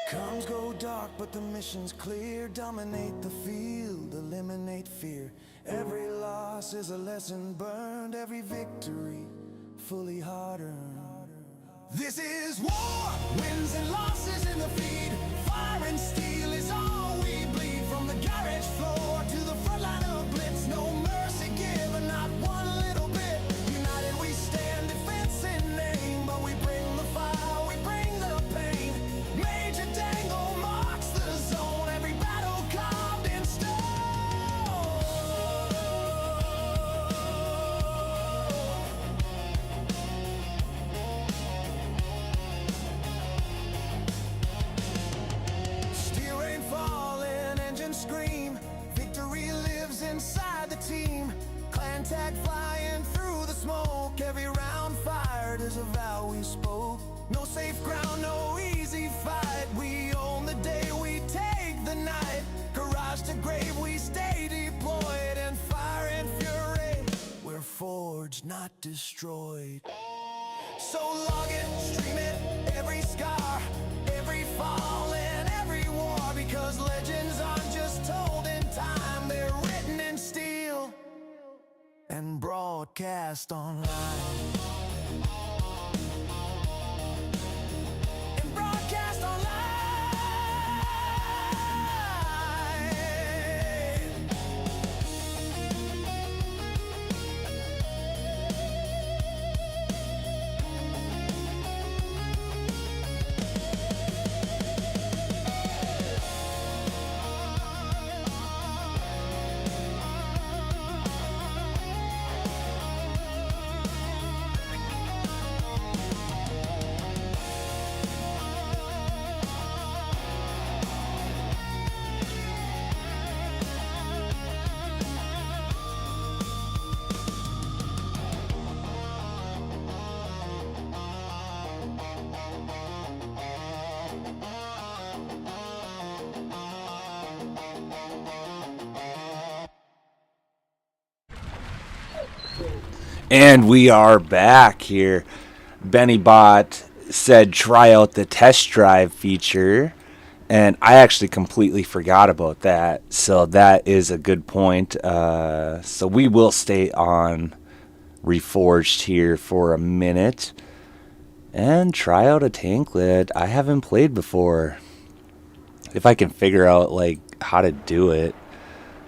Comms go dark, but the mission's clear. Dominate the field, eliminate fear. Every loss is a lesson burned. Every victory fully hard-earned. This is war, wins and losses in the feed. Fire and steel is all we bleed. From the garage floor to the front line of Blitz. No mercy given, not one little bit. United we stand, defense in name. But we bring the fire, we bring the pain. MajorDangle marks the zone. Every battle carved in stone. Steel rain falling, engines scream. Victory lives inside the team. Clan tag flying through the smoke. Every round fired is a vow we spoke. No safe ground, no easy fight. We own the day, we take the night. Garage to grave, we stay deployed. And fire and fury, we're forged, not destroyed. So log it, stream it, every scar, every fall and every war. Because legends aren't just told in time, they're written in steel and broadcast online. And broadcast online. And we are back here. BennyBot said try out the test drive feature, and I actually completely forgot about that. So that is a good point. So we will stay on Reforged here for a minute and try out a tank that I haven't played before. If I can figure out like how to do it.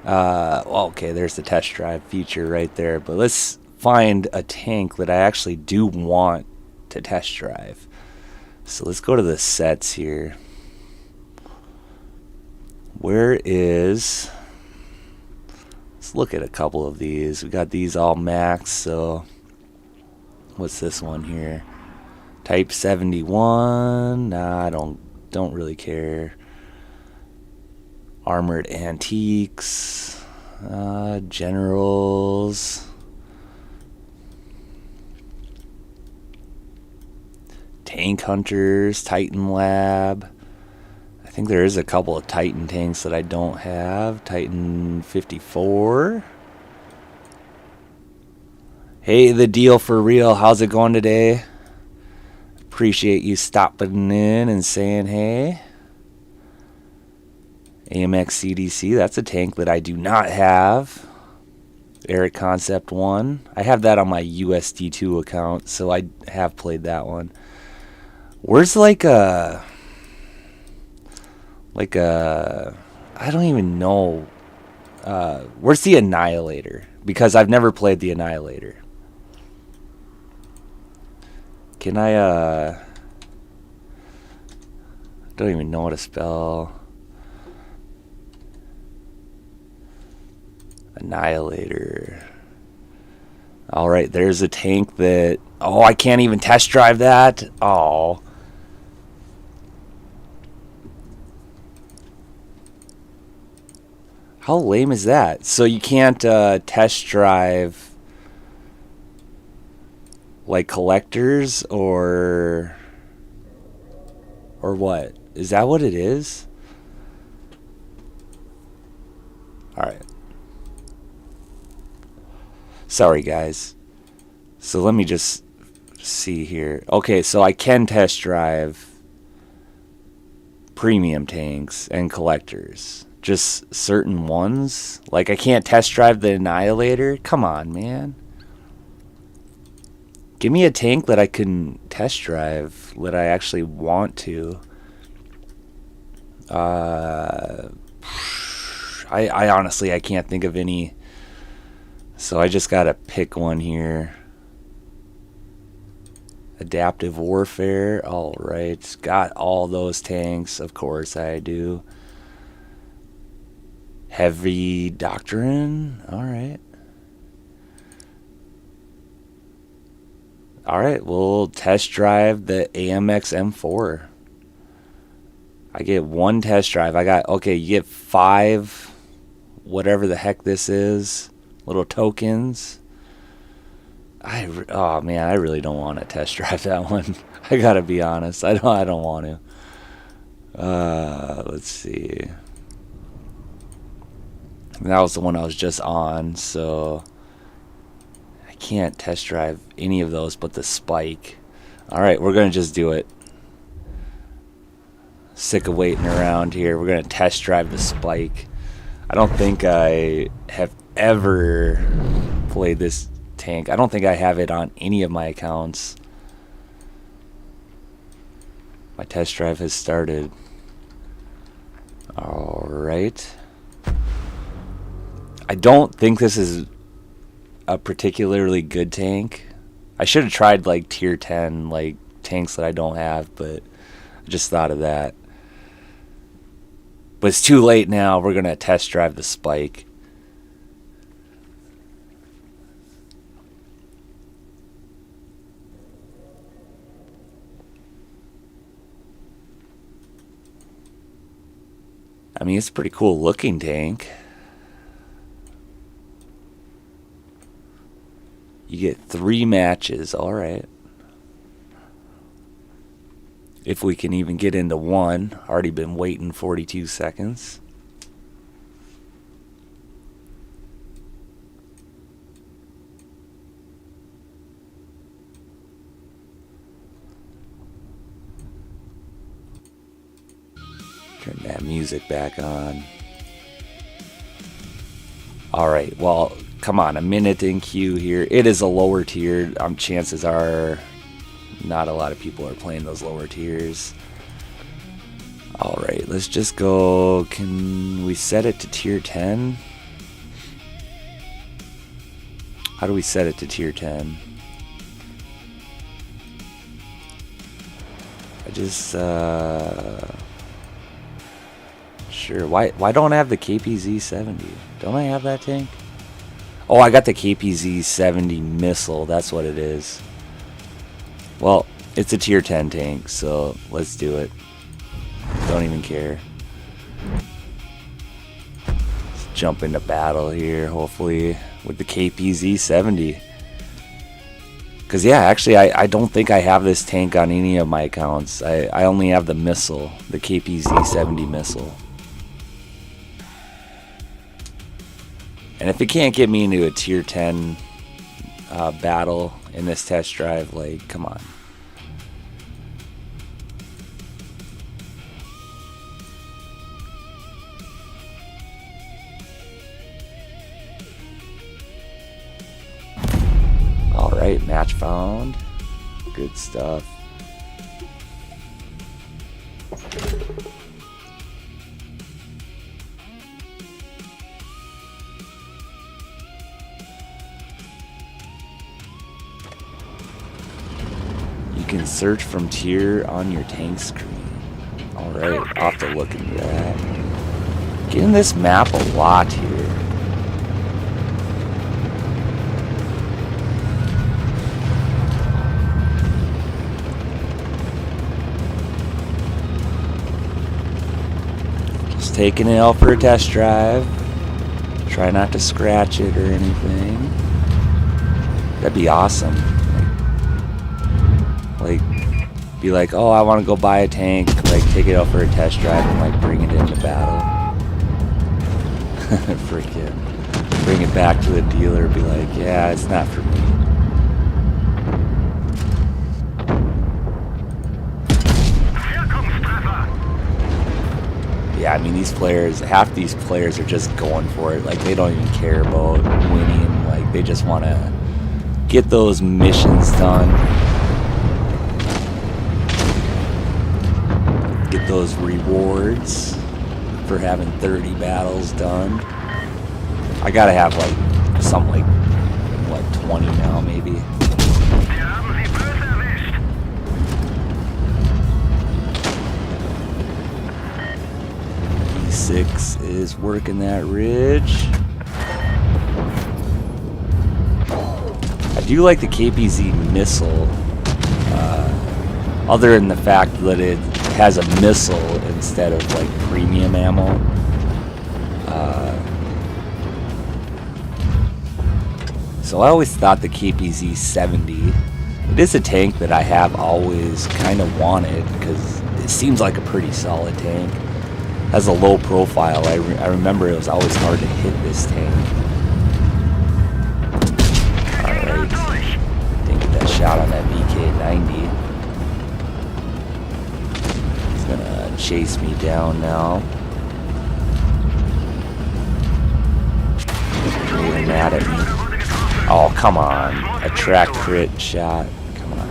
Well, okay, there's the test drive feature right there. But let's find a tank that I actually do want to test drive. So let's go to the sets here. Where is... Let's look at a couple of these. We got these all maxed, so... What's this one here? Type 71. Nah, I don't really care. Armored Antiques. Generals. Tank Hunters. Titan Lab. I think there is a couple of Titan tanks that I don't have. Titan 54. Hey, the deal for real. How's it going today? Appreciate you stopping in and saying hey. AMX CDC, that's a tank that I do not have. Eric Concept 1. I have that on my USD2 account, so I have played that one. Where's like a... I don't even know. Where's the Annihilator? Because I've never played the Annihilator. Can I, don't even know how to spell Annihilator. Alright, there's a tank that... Oh, I can't even test drive that? Oh. How lame is that? So you can't test drive like collectors or what? Is that what it is? Alright. Sorry guys. So let me just see here. Okay, so I can test drive premium tanks and collectors. Just certain ones. Like I can't test drive the Annihilator. Come on, man. Give me a tank that I can test drive, that I actually want to. I honestly, I can't think of any. So I just gotta pick one here. Adaptive Warfare. Alright. Got all those tanks. Of course I do. Heavy Doctrine. Alright. Alright, we'll test drive the AMX M4. I get one test drive. I got, okay, you get 5, whatever the heck this is. little tokens. Oh man, I really don't want to test drive that one. I gotta be honest. I don't want to. Let's see. That was the one I was just on, so I can't test drive any of those but the spike. Alright, we're gonna just do it. Sick of waiting around here. We're gonna test drive the spike. I don't think I have ever played this tank. I don't think I have it on any of my accounts. My test drive has started. Alright. I don't think this is a particularly good tank. I should have tried like tier 10 like tanks that I don't have, but I just thought of that. But it's too late now. We're gonna test drive the spike. I mean, it's a pretty cool looking tank. You get 3 matches, alright. If we can even get into one. Already been waiting 42 seconds. Turn that music back on. Alright, well, come on, a minute in queue here. It is a lower tier. Chances are not a lot of people are playing those lower tiers. Alright, let's just go. Can we set it to tier 10? How do we set it to tier 10? I just sure. Why don't I have the KPZ 70? Don't I have that tank? Oh, I got the KPZ 70 missile. That's what it is. Well, it's a tier 10 tank, so let's do it. Don't even care. Let's jump into battle here, hopefully, with the KPZ 70. Because, yeah, actually, I don't think I have this tank on any of my accounts. I only have the missile, the KPZ 70 missile. And if it can't get me into a tier 10 battle in this test drive, like, come on. Alright, match found. Good stuff. You can search from tier on your tank screen. Alright, I'll have to look into that. Getting this map a lot here. Just taking it out for a test drive. Try not to scratch it or anything. That'd be awesome. Like, be like, oh, I want to go buy a tank, like, take it out for a test drive and, like, bring it into battle. Freaking bring it back to the dealer, be like, yeah, it's not for me. Yeah, I mean, these players, half these players are just going for it. Like, they don't even care about winning. Like, they just want to get those missions done. Get those rewards for having 30 battles done. I gotta have like something like what, 20 now maybe. E6 is working that ridge. I do like the KPZ missile, other than the fact that it has a missile instead of like premium ammo. So I always thought the KPZ-70, it is a tank that I have always kind of wanted because it seems like a pretty solid tank. Has a low profile. I remember it was always hard to hit this tank. Alright. Didn't get that shot on that VK-90. He's gonna chase me down now. Really mad at me. Oh, come on. A track crit shot. Come on.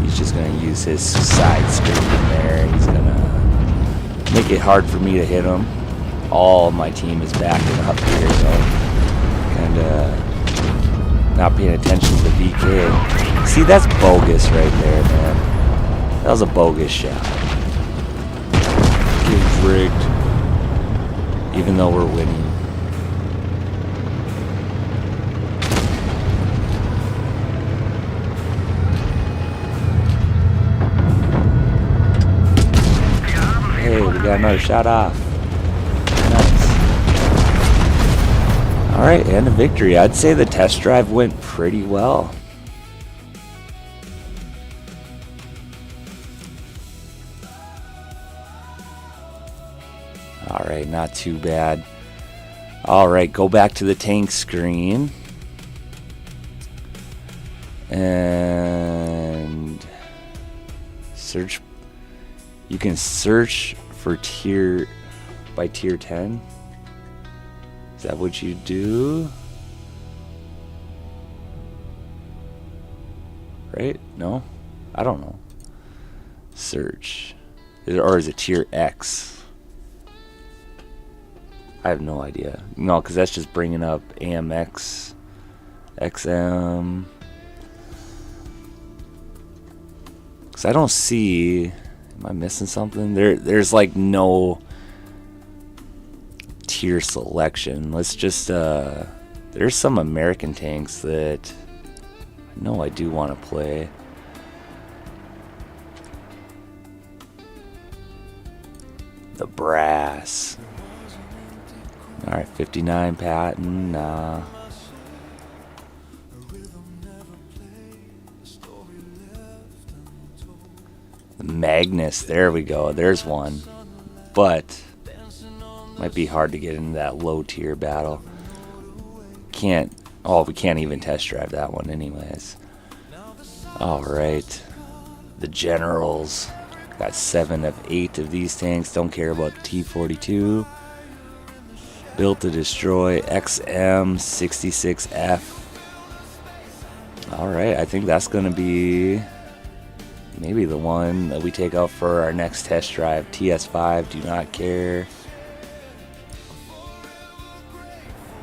He's just going to use his side screen there. He's going to make it hard for me to hit him. All of my team is backing up here, so kind of not paying attention to the VK. See, that's bogus right there, man. That was a bogus shot. Game's rigged, even though we're winning. Hey, we got another shot off. Nice. Alright, and a victory. I'd say the test drive went pretty well. Alright, not too bad. Alright, go back to the tank screen. And search. You can search for tier by tier 10. Is that what you do? Right? No? I don't know. Search. Or is it tier X? I have no idea. No, because that's just bringing up AMX, XM. Because I don't see... Am I missing something? There's like no tier selection. Let's just... there's some American tanks that I know I do want to play. The Brass. Alright, 59 Patton, nah. The Magnus, there we go, there's one. But, might be hard to get into that low tier battle. We can't even test drive that one anyways. Alright, the Generals. Got 7 of 8 of these tanks, don't care about the T-42. Built to Destroy, XM66F. Alright, I think that's going to be maybe the one that we take out for our next test drive. TS5, do not care.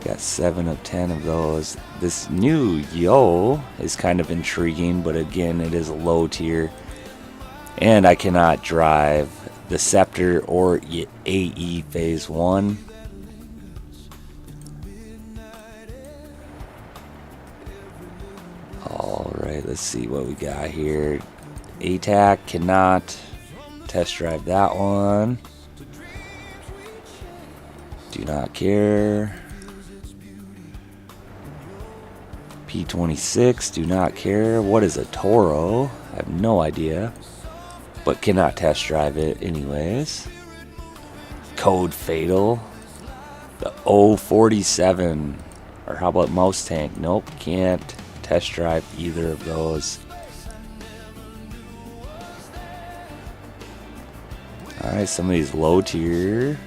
Got 7 of 10 of those. This new Yo is kind of intriguing, but again, it is a low tier. And I cannot drive the Scepter or AE Phase 1. Alright, let's see what we got here. ATAC, cannot test drive that one. Do not care. P26, do not care. What is a Toro? I have no idea. But cannot test drive it anyways. Code Fatal. The O47. Or how about Mouse Tank? Nope, can't test drive either of those. Alright, some of these low tier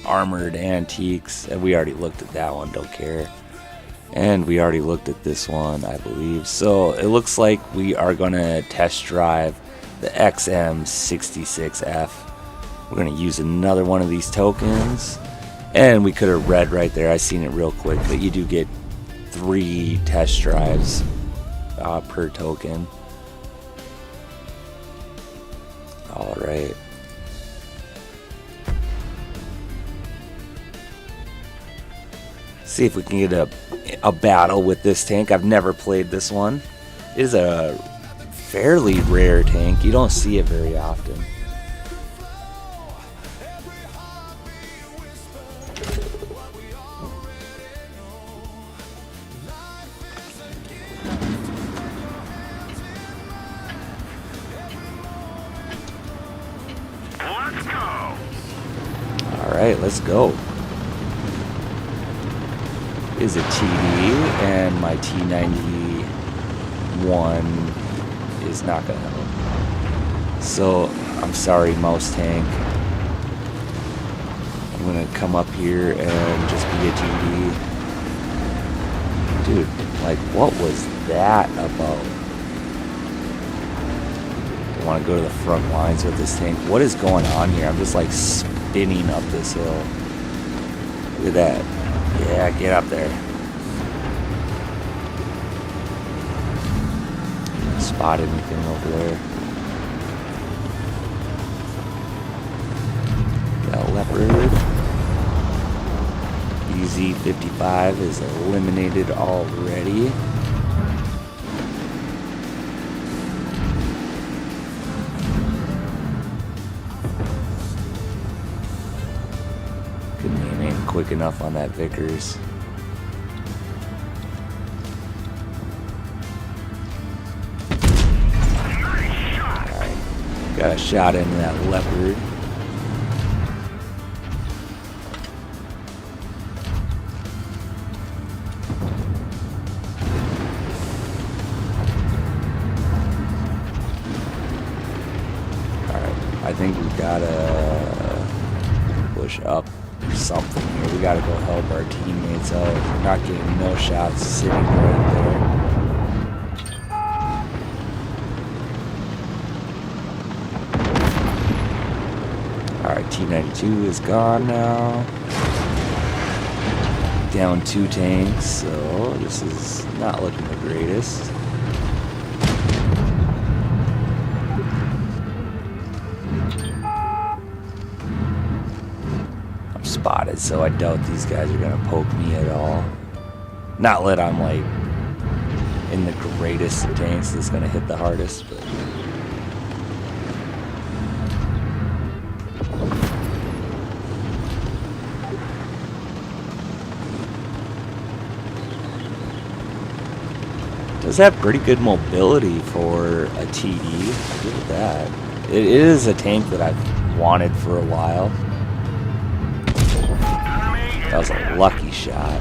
armored antiques, and we already looked at that one, don't care. And we already looked at this one, I believe. So it looks like we are going to test drive the XM66F. We're going to use another one of these tokens. And we could have read right there, I seen it real quick, but you do get 3 test drives per token. Alright. See if we can get a battle with this tank. I've never played this one. It is a fairly rare tank. You don't see it very often. Alright, let's go. Is a TD, and my T91 is not going to help. So, I'm sorry, Mouse Tank. I'm going to come up here and just be a TD. Dude, like, what was that about? I want to go to the front lines with this tank. What is going on here? I'm just, like, spinning up this hill. Look at that. Yeah, get up there. Spot anything over there. Got a leopard. EZ55 is eliminated already. Couldn't aim quick enough on that Vickers. Alright, got a shot into that leopard. I think we gotta push up or something here. We gotta go help our teammates out. We're not getting no shots sitting right there. Alright, T92 is gone now. Down 2 tanks, so this is not looking the greatest. Spotted, so I doubt these guys are gonna poke me at all. Not that I'm like in the greatest of tanks that's gonna hit the hardest, but does have pretty good mobility for a TD. Look at that. It is a tank that I've wanted for a while. That was a lucky shot.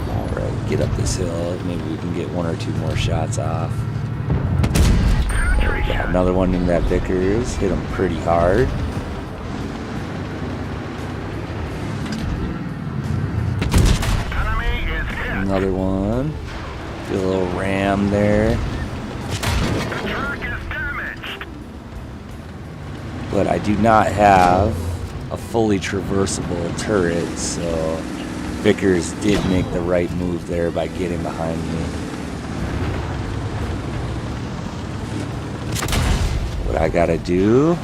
Alright, get up this hill. Maybe we can get 1 or 2 more shots off. There we go. Another one in that Vickers. Hit him pretty hard. Another one. Get a little ram there. But I do not have a fully traversable turret, so Vickers did make the right move there by getting behind me. What I gotta do,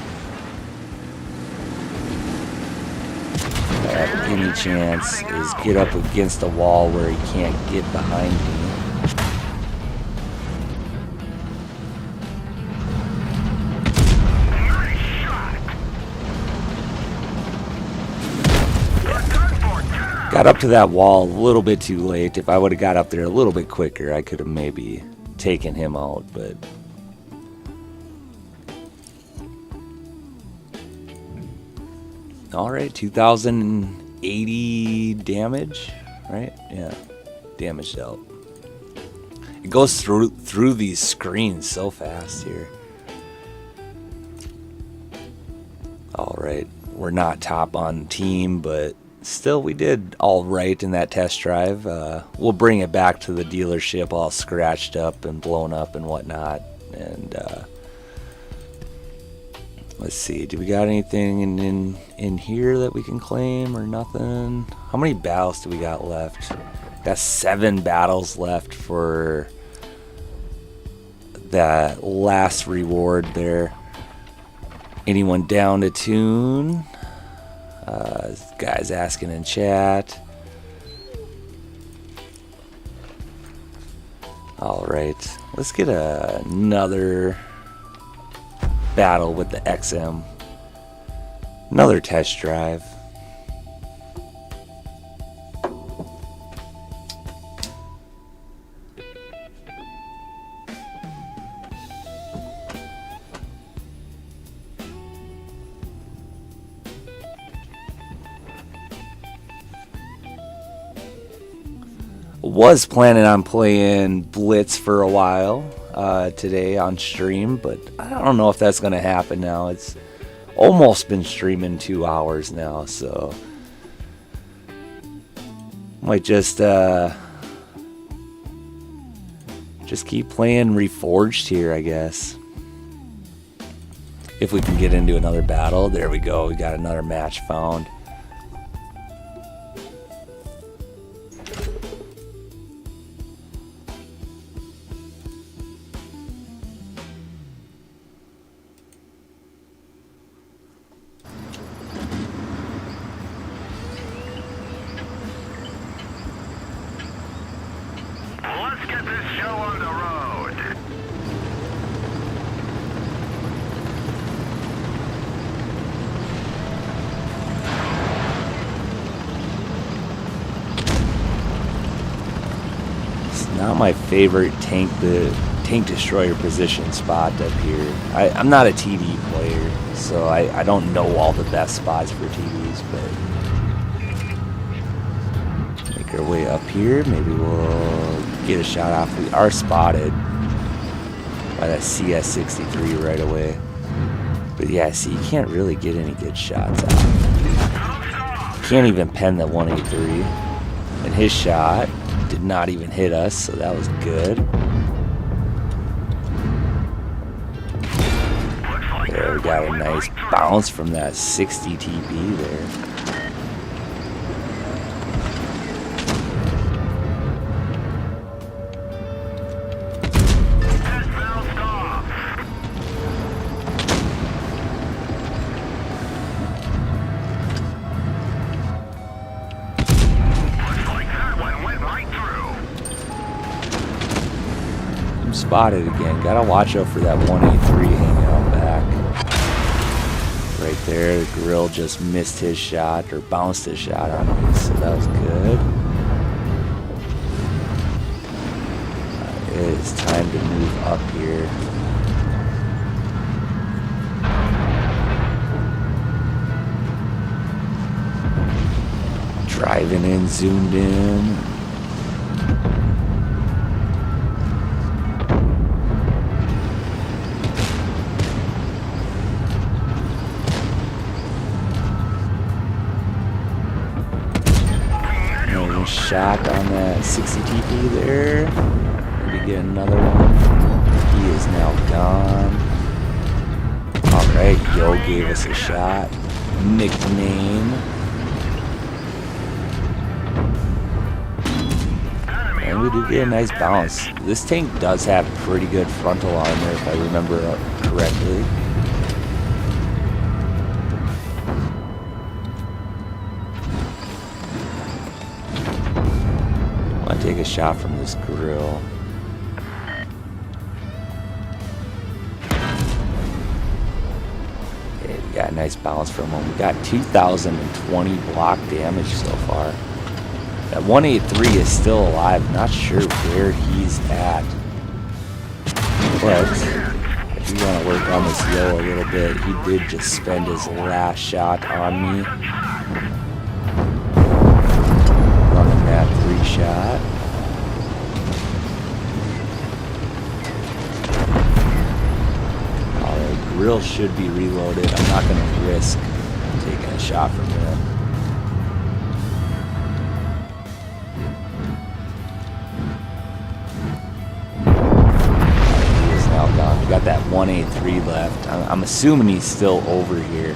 any chance, is get up against a wall where he can't get behind me. Got up to that wall a little bit too late. If I would have got up there a little bit quicker, I could have maybe taken him out, but alright, 2080 damage, right? Yeah, damage dealt. It goes through these screens so fast here. Alright, we're not top on team, but still we did alright in that test drive. We'll bring it back to the dealership all scratched up and blown up and whatnot. And let's see, do we got anything in here that we can claim or nothing? How many battles do we got left? Got 7 battles left for that last reward there. Anyone down to tune? Guys asking in chat. Alright, let's get another battle with the XM. Another test drive. Was planning on playing Blitz for a while today on stream, but I don't know if that's going to happen now. It's almost been streaming 2 hours now, so might just keep playing Reforged here, I guess. If we can get into another battle. There we go. We got another match found. Let's get this show on the road. It's not my favorite tank destroyer position spot up here. I'm not a TV player, so I don't know all the best spots for TVs, but make our way up here. Maybe we'll get a shot off. We are spotted by that CS-63 right away. But yeah, see, you can't really get any good shots out. Can't even pen the 183. And his shot did not even hit us, so that was good. There, we got a nice bounce from that 60 TP there. Spotted again. Gotta watch out for that 183 hanging out back. Right there, the grill just missed his shot, or bounced his shot on me, so that was good. It is time to move up here. Driving in, zoomed in. Shot on that 60 TP there. Maybe get another one. He is now gone. Alright, Yo gave us a shot. Nickname. And we do get a nice bounce. This tank does have pretty good frontal armor if I remember correctly. Take a shot from this grill. Okay, we got a nice bounce from him. We got 2,020 block damage so far. That 183 is still alive. Not sure where he's at. But I do want to work on this Yo a little bit. He did just spend his last shot on me. Running that 3-shot. Grill should be reloaded. I'm not going to risk taking a shot from him. He is now gone. We got that 183 left. I'm assuming he's still over here.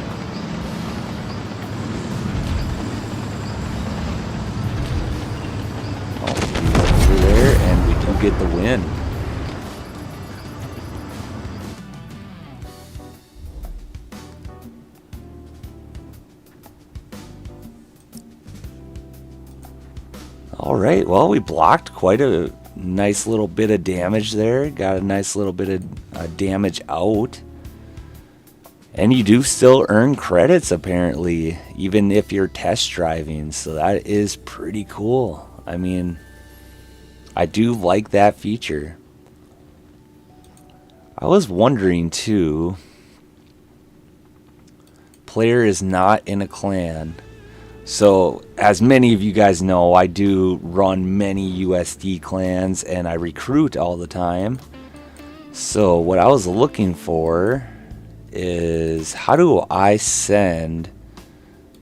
Oh, he's over there, and we do get the win. Alright, well, we blocked quite a nice little bit of damage there. Got a nice little bit of damage out. And you do still earn credits, apparently, even if you're test driving. So that is pretty cool. I mean, I do like that feature. I was wondering, too, player is not in a clan. So, as many of you guys know, I do run many USD clans and I recruit all the time. So, what I was looking for is how do I send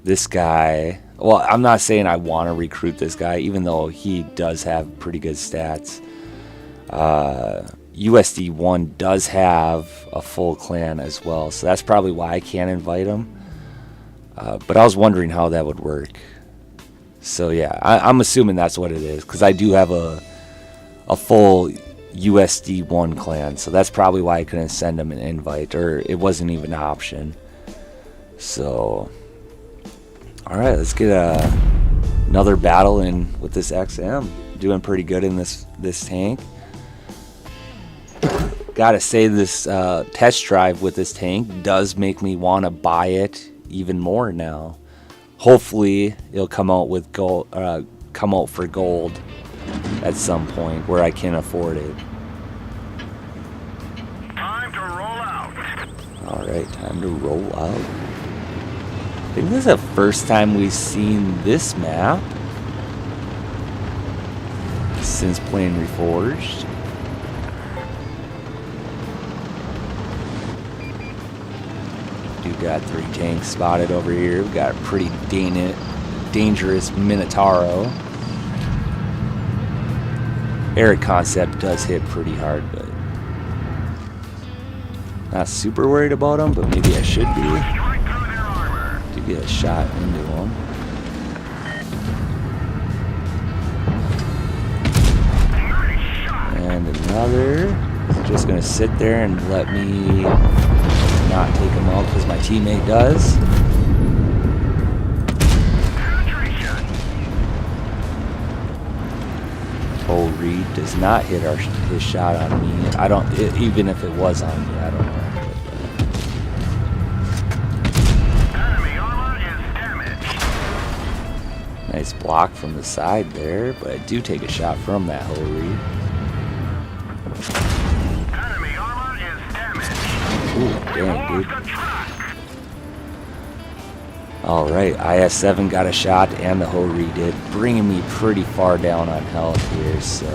this guy? Well, I'm not saying I want to recruit this guy, even though he does have pretty good stats. USD 1 does have a full clan as well, so that's probably why I can't invite him. But I was wondering how that would work. So yeah, I'm assuming that's what it is, because I do have a full USD 1 clan, so that's probably why I couldn't send him an invite, or it wasn't even an option. So, alright, let's get another battle in with this XM. Doing pretty good in this tank. Gotta say, this test drive with this tank does make me want to buy it even more now. Hopefully it'll come out with gold, come out for gold at some point where I can afford it. Time to roll out. Alright, time to roll out. I think this is the first time we've seen this map since playing Reforged. Do got 3 tanks spotted over here. We've got a pretty dangerous Minotauro. Eric Concept does hit pretty hard, but not super worried about him, but maybe I should be. Do get a shot into him. And another. Just gonna sit there and let me not take him out because my teammate does. Oh, Reed does not hit his shot on me. I don't, even if it was on me, I don't know. Enemy armor is damaged. Nice block from the side there, but I do take a shot from that whole Reed. Enemy armor is damaged. Ooh, We dang, dude. lost the track. Alright, IS-7 got a shot and the Hori did, bringing me pretty far down on health here, so...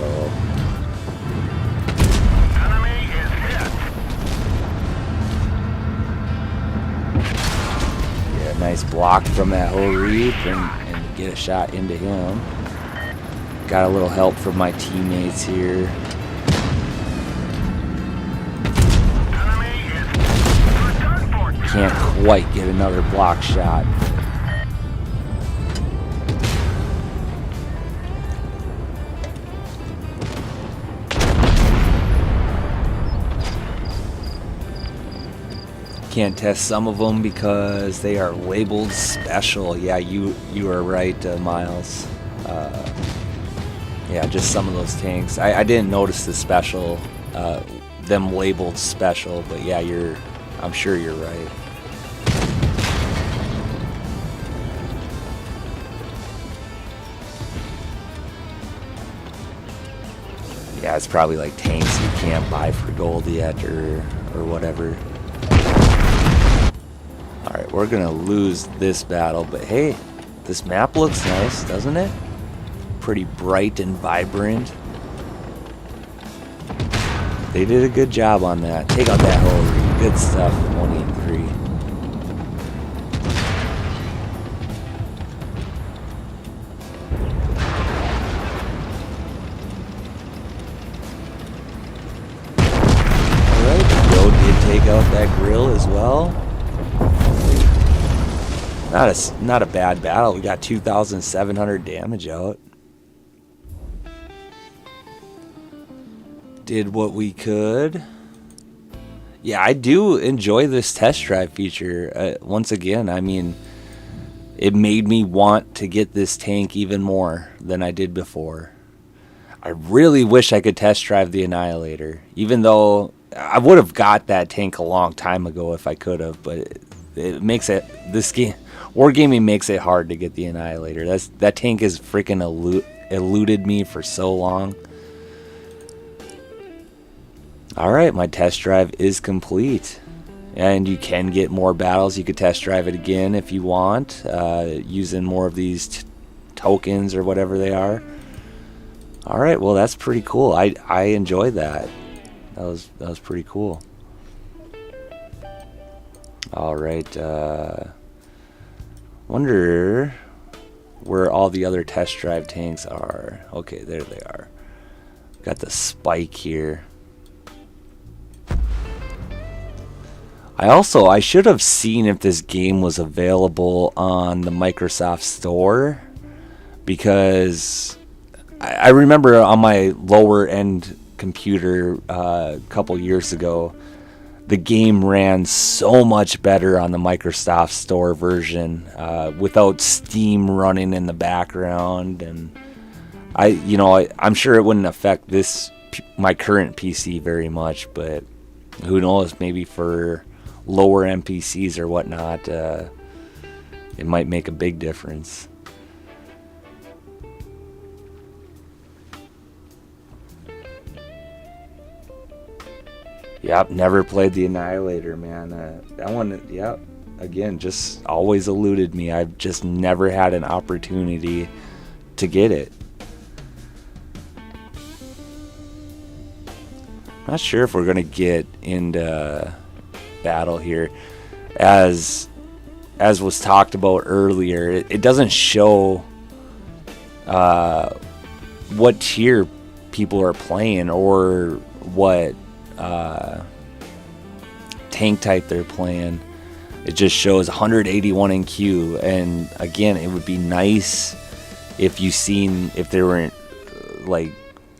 Enemy is hit. Yeah, nice block from that Hori and get a shot into him. Got a little help from my teammates here. Enemy is done for. Can't quite get another block shot. Can't test some of them because they are labeled special. Yeah, you are right, Miles. Yeah, just some of those tanks. I didn't notice the special, them labeled special, but yeah, I'm sure you're right. Yeah, it's probably like tanks you can't buy for gold yet or whatever. Alright, we're gonna lose this battle, but hey, this map looks nice, doesn't it? Pretty bright and vibrant. They did a good job on that. Take out that whole good stuff, 183. Alright, Joe did take out that grill as well. Not a bad battle. We got 2,700 damage out. Did what we could. Yeah, I do enjoy this test drive feature. Once again, I mean, it made me want to get this tank even more than I did before. I really wish I could test drive the Annihilator, even though I would have got that tank a long time ago if I could have, but it makes it, this game, Wargaming makes it hard to get the Annihilator. That tank has freaking eluded me for so long. Alright, my test drive is complete. And you can get more battles. You could test drive it again if you want, using more of these tokens or whatever they are. All right, well, that's pretty cool. I enjoyed that. That was pretty cool. All right. Wonder where all the other test drive tanks are. Okay, there they are. Got the spike here. I should have seen if this game was available on the Microsoft Store, because I remember on my lower end computer a couple years ago, the game ran so much better on the Microsoft Store version, without Steam running in the background, and I'm sure it wouldn't affect my current PC very much, but who knows, maybe for lower NPCs or whatnot, it might make a big difference. Yep, never played the Annihilator, man. That one, yep, again, just always eluded me. I've just never had an opportunity to get it. Not sure if we're gonna get into battle here, as was talked about earlier. It doesn't show what tier people are playing or what tank type they're playing. It just shows 181 in queue, and again, it would be nice if you seen if there were like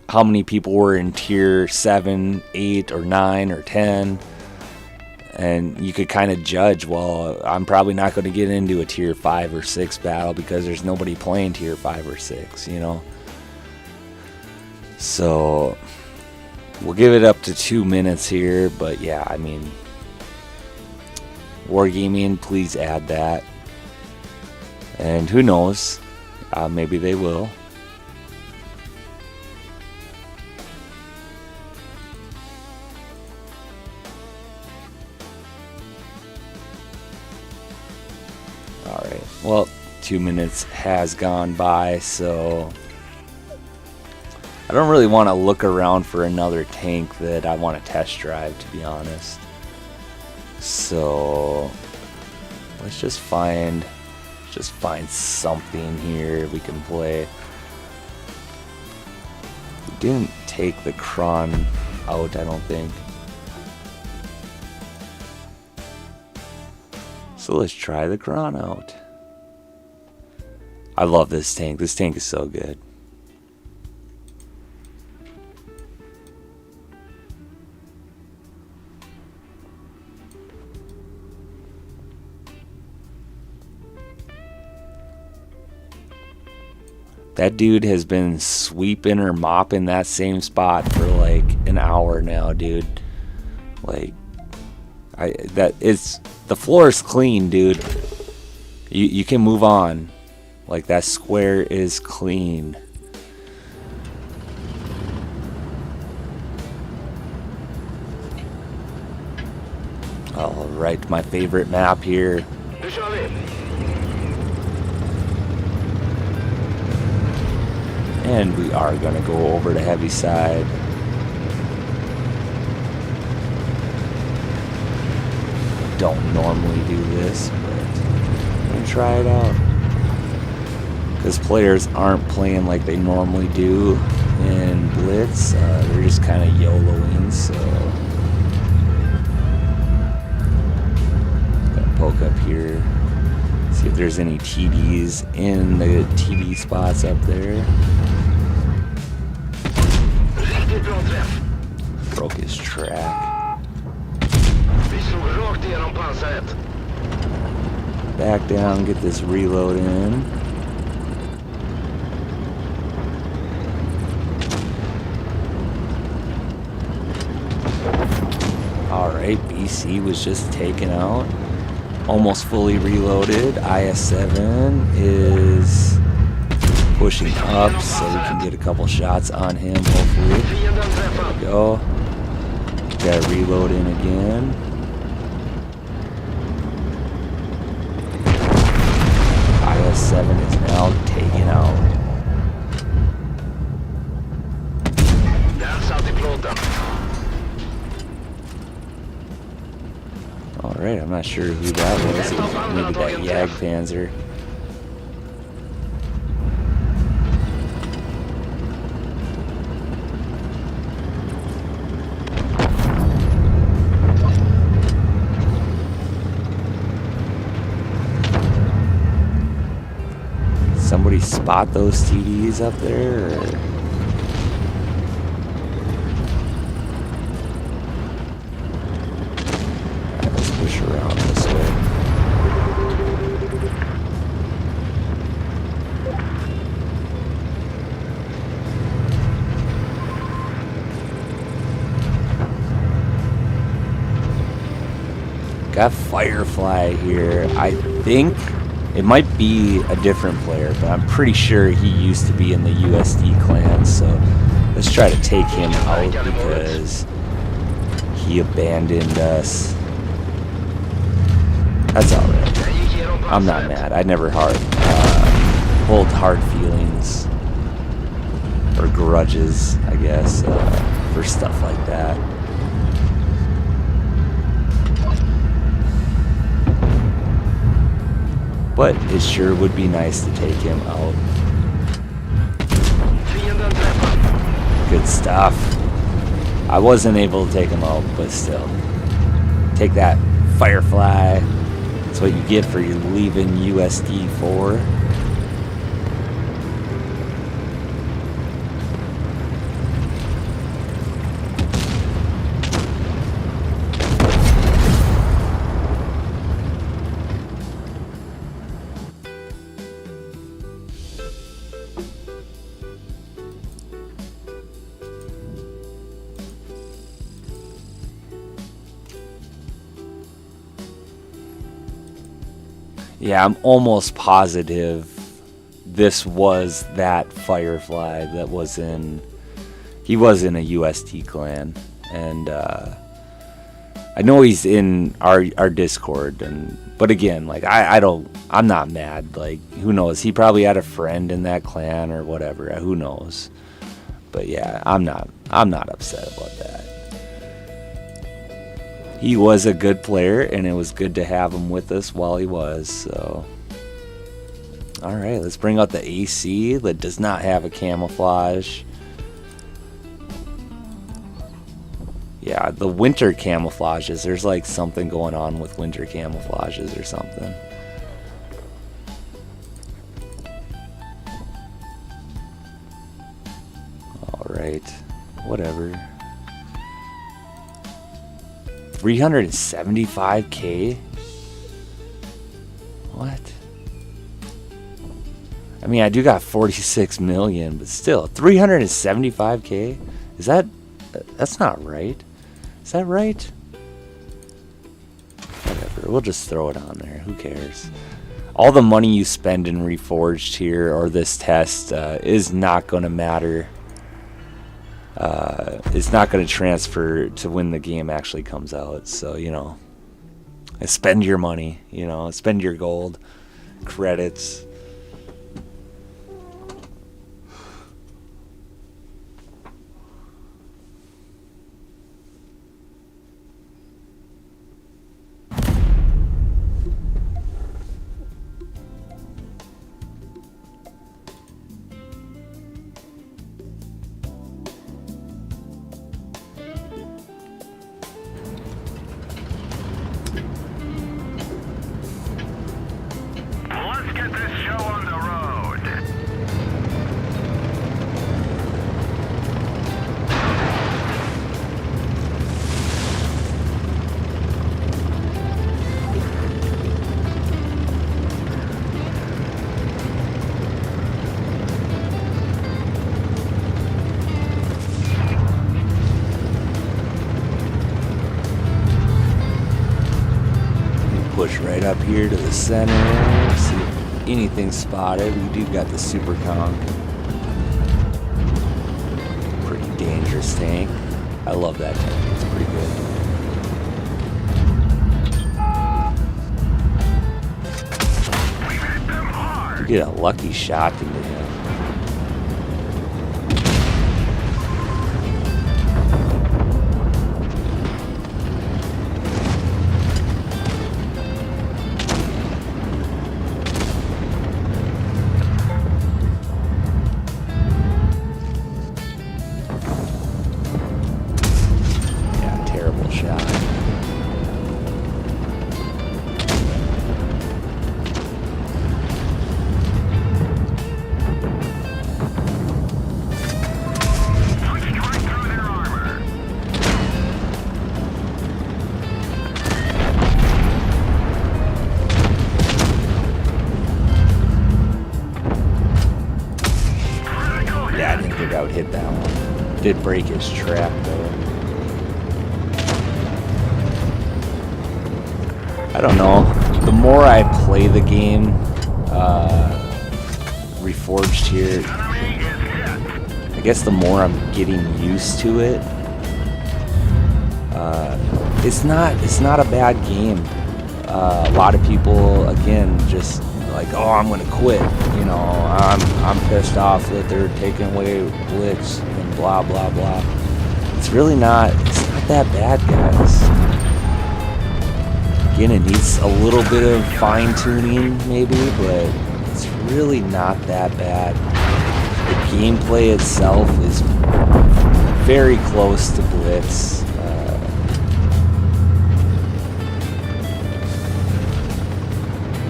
how many people were in tier 7, 8, or 9, or 10. And you could kind of judge, well, I'm probably not going to get into a tier 5 or 6 battle because there's nobody playing tier 5 or 6, you know. So we'll give it up to 2 minutes here, but yeah, I mean, Wargaming, please add that. And who knows, maybe they will. Alright, well, 2 minutes has gone by, so I don't really want to look around for another tank that I want to test drive, to be honest. So let's just find something here we can play. We didn't take the Kron out, I don't think. So let's try the Kron out. I love this tank. This tank is so good. That dude has been sweeping or mopping that same spot for like an hour now, dude. Like, the floor is clean, dude. You can move on. Like, that square is clean. Alright, my favorite map here. And we are gonna go over to heavy side. Don't normally do this, but I'm gonna try it out. Because players aren't playing like they normally do in Blitz. They're just kind of YOLOing, so gonna poke up here. See if there's any TDs in the TD spots up there. Broke his track. Back down, get this reload in. Alright, BC was just taken out. Almost fully reloaded. IS-7 is pushing up so we can get a couple shots on him, hopefully. There we go. Gotta reload in again. I'm not sure who that was. Maybe that Jagdpanzer. Somebody spot those TDs up there? Or? Alright, let's push around this way. Got Firefly here. I think it might be a different player, but I'm pretty sure he used to be in the USD clan, so let's try to take him out because he abandoned us. That's alright. I'm not mad. I never hold hard feelings or grudges, I guess, for stuff like that. But it sure would be nice to take him out. Good stuff. I wasn't able to take him out, but still. Take that, Firefly. That's what you get for you leaving USD 4. Yeah, I'm almost positive this was that Firefly that was in... He was in a UST clan. And I know he's in our Discord. But again, like, I'm not mad. Like, who knows? He probably had a friend in that clan or whatever. Who knows? But yeah, I'm not upset about that. He was a good player, and it was good to have him with us while he was, so... Alright, let's bring out the AC that does not have a camouflage. Yeah, the winter camouflages, there's like something going on with winter camouflages or something. Alright, whatever. 375k? What? I mean, I do got 46 million, but still, 375k? That's not right. Is that right? Whatever, we'll just throw it on there. Who cares? All the money you spend in Reforged here, or this test, is not going to matter. It's not going to transfer to when the game actually comes out. So, you know, spend your money, you know, spend your gold, credits. Let's get this show on the road. Push right up here to the center. See if anything's spotted. We do got the Super Conk. Pretty dangerous tank. I love that tank. It's pretty good. We hit them hard. You get a lucky shot into him. did break his trap though. I don't know. The more I play the game, Reforged here, I guess the more I'm getting used to it. It's not a bad game. A lot of people, again, just like, oh, I'm gonna quit. You know, I'm pissed off that they're taking away Blitz and blah blah blah. It's really not. It's not that bad, guys. Again, it needs a little bit of fine tuning, maybe, but it's really not that bad. The gameplay itself is very close to Blitz.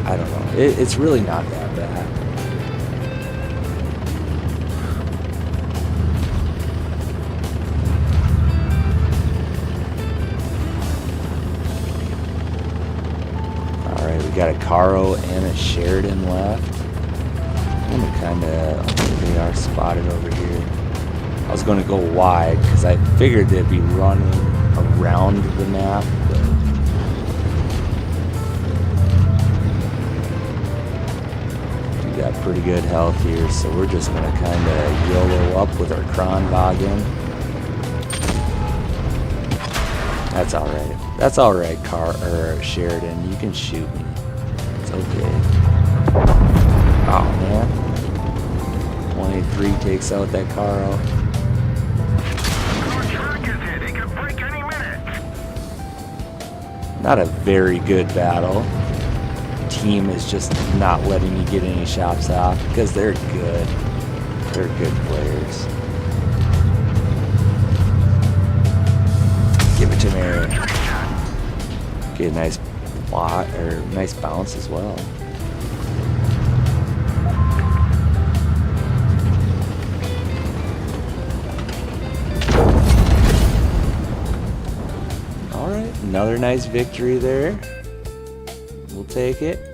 I don't know. It's really not that bad. Alright, we got a Caro and a Sheridan left. I'm gonna kinda... they are spotted over here. I was gonna go wide because I figured they'd be running around the map, but got pretty good health here, so we're just gonna kind of YOLO up with our Kronwagen. That's alright. That's alright, Sheridan. You can shoot me. It's okay. Oh man. 183 takes out that Caro. Not a very good battle. Team is just not letting me get any shots off because they're good. They're good players. Give it to me. Okay, nice block or nice bounce as well. All right, another nice victory there. We'll take it.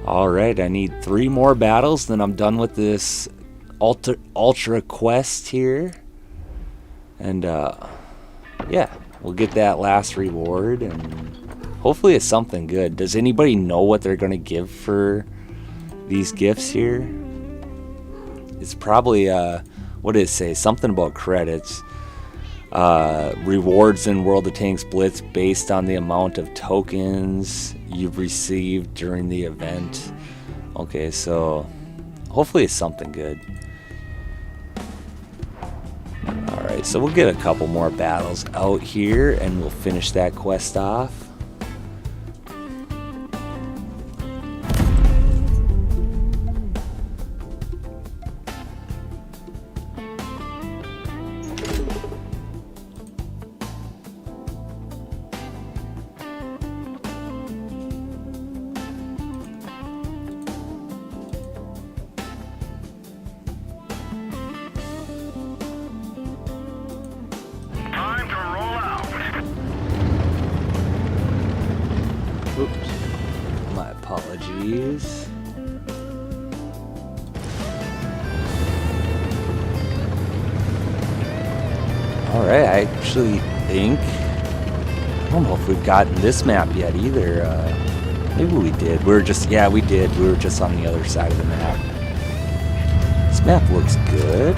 Alright, I need 3 more battles, then I'm done with this ultra quest here. And yeah, we'll get that last reward and hopefully it's something good. Does anybody know what they're gonna give for these gifts here? It's probably, what did it say? Something about credits. Rewards in World of Tanks Blitz based on the amount of tokens you've received during the event. Okay, so hopefully it's something good. Alright, so we'll get a couple more battles out here and we'll finish that quest off. Oops. My apologies. Alright, I actually think... I don't know if we've gotten this map yet either. Maybe we did. We were just... Yeah, we did. We were just on the other side of the map. This map looks good.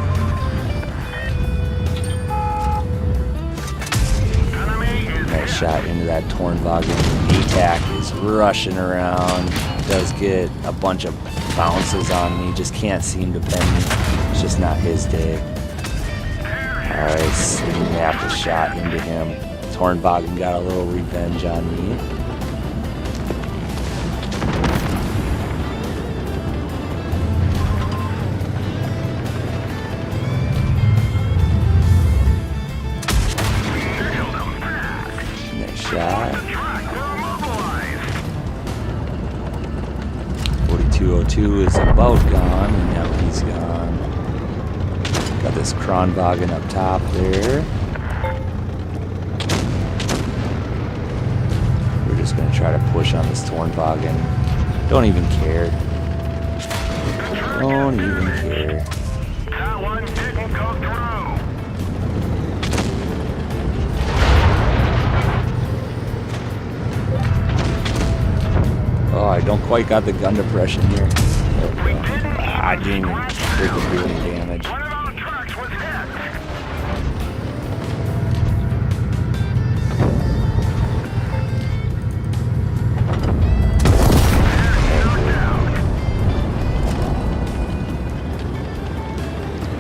Nice shot into that Tornwagen. ATAC is rushing around. Does get a bunch of bounces on me. Just can't seem to pin me. It's just not his day. Alright, snapped a shot into him. Tornwagen got a little revenge on me. Shot. 4202 is about gone, and now he's gone. Got this Kronwagen up top there. We're just going to try to push on this Tornvagen. Don't even care. Don't even care. That one didn't go through. Oh, I don't quite got the gun depression here. I didn't even freaking do any damage. One of our trucks was hit.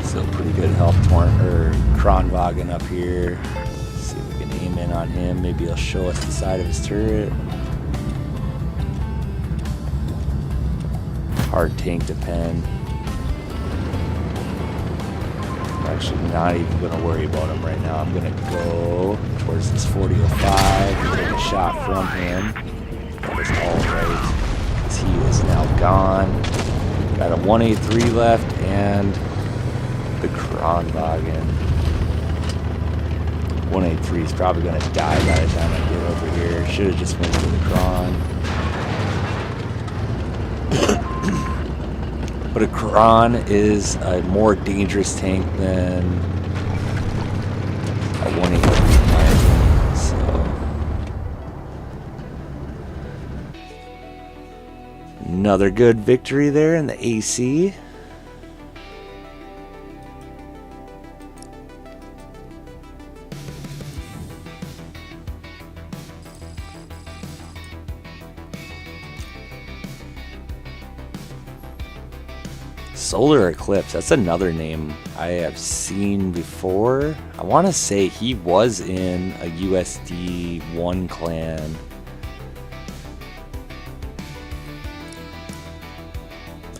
So pretty good health Kronwagen up here. Let's see if we can aim in on him. Maybe he'll show us the side of his turret. Hard tank to pen. I'm actually not even going to worry about him right now. I'm going to go towards this 4005 and take a shot from him. That was all right. He is now gone. Got a 183 left and the Kronwagen. 183 is probably going to die by the time I get over here. Should have just went for the Kron. But a Kron is a more dangerous tank than a 183, so another good victory there in the AC. Solar Eclipse, that's another name I have seen before. I want to say he was in a USD 1 clan.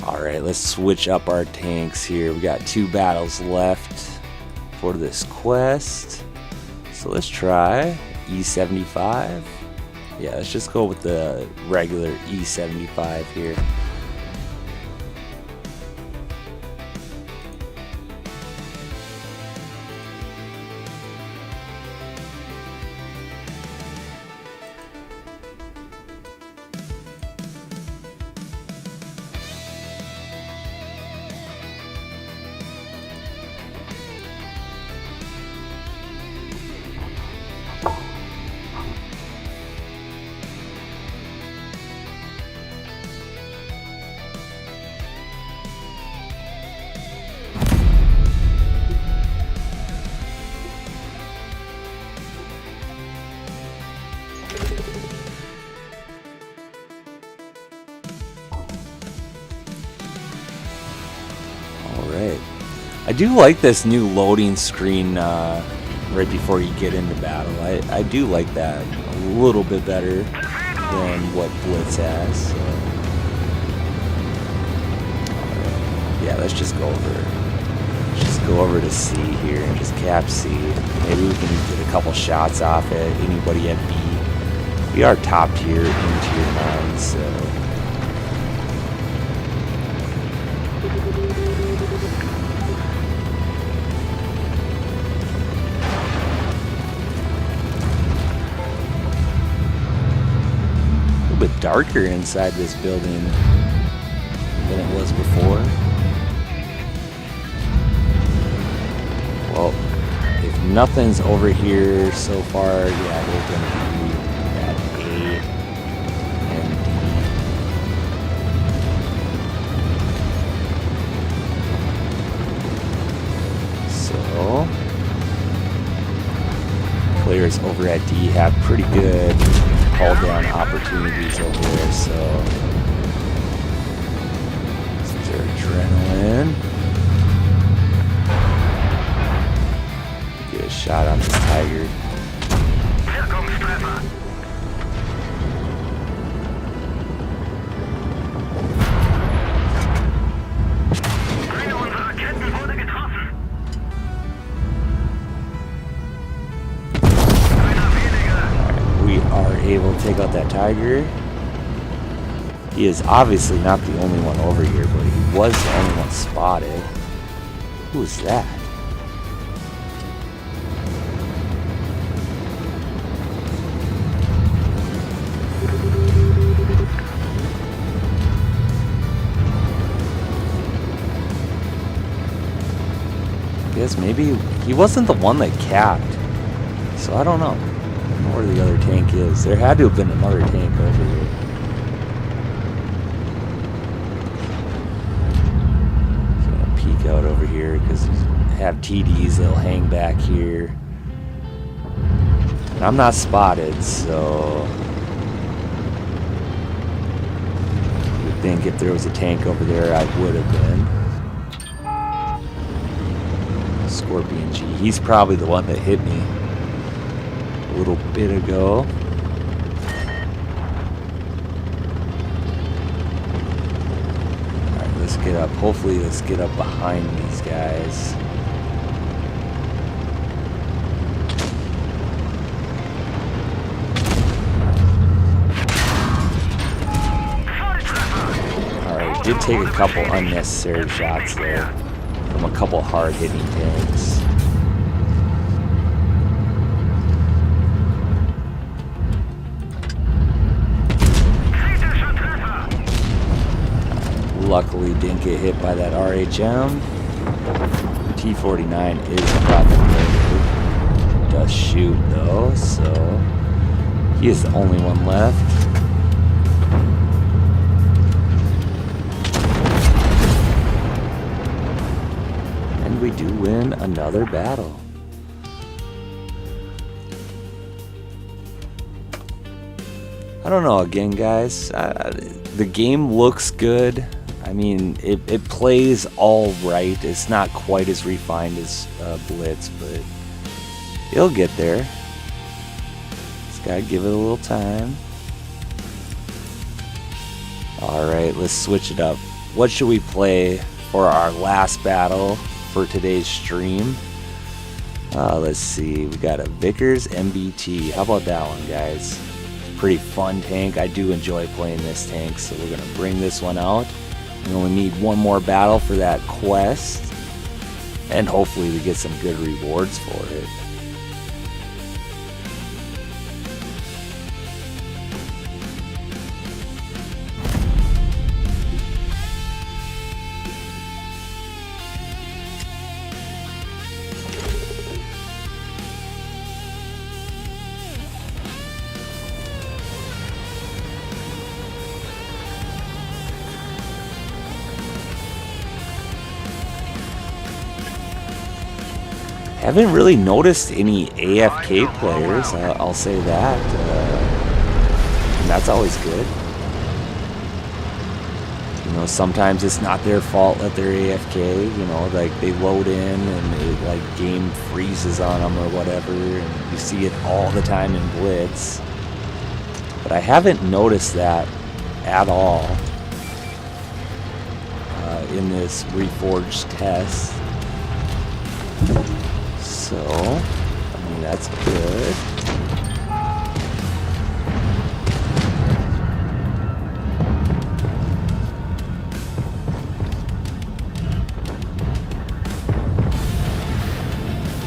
Alright, let's switch up our tanks here. We got 2 battles left for this quest. So let's try E75. Yeah, let's just go with the regular E75 here. I do like this new loading screen right before you get into battle. I do like that a little bit better than what Blitz has. So. Yeah, let's just go over. Let's just go over to C here and just cap C. Maybe we can get a couple shots off at anybody at B. We are top tier in tier 9, so. Bit darker inside this building than it was before. Well, if nothing's over here so far, yeah, they're going to be at A and D. So, players over at D have pretty good hold down opportunities over there, so this is their adrenaline. Get a shot on this Tiger. Here comes Trevor. Eine unserer Raketen wurde getroffen. We are able to take out that Tiger. He is obviously not the only one over here, but he was the only one spotted. Who is that? guess maybe he wasn't the one that capped. So I don't know. I don't know where the other tank is. There had to have been another tank over here. So I'm gonna peek out over here because have TDs that'll hang back here. And I'm not spotted, so you would think if there was a tank over there, I would have been. Scorpion G. He's probably the one that hit me a little bit ago. Alright, let's get up. Hopefully, let's get up behind these guys. Alright, did take a couple unnecessary shots there from a couple hard-hitting tanks. Luckily didn't get hit by that RHM. T-49 is probably does shoot though, so he is the only one left. And we do win another battle. I don't know, again guys, the game looks good. I mean, it plays all right. It's not quite as refined as Blitz, but it'll get there. Just gotta give it a little time. Alright, let's switch it up. What should we play for our last battle for today's stream? Let's see, we got a Vickers MBT. How about that one, guys? Pretty fun tank. I do enjoy playing this tank, so we're gonna bring this one out. We only need one more battle for that quest, and hopefully we get some good rewards for it. Haven't really noticed any AFK players, I'll say that. And that's always good. You know, sometimes it's not their fault that they're AFK, you know, like they load in and it, like game freezes on them or whatever, and you see it all the time in Blitz. But I haven't noticed that at all in this Reforged test. So, I mean, that's good.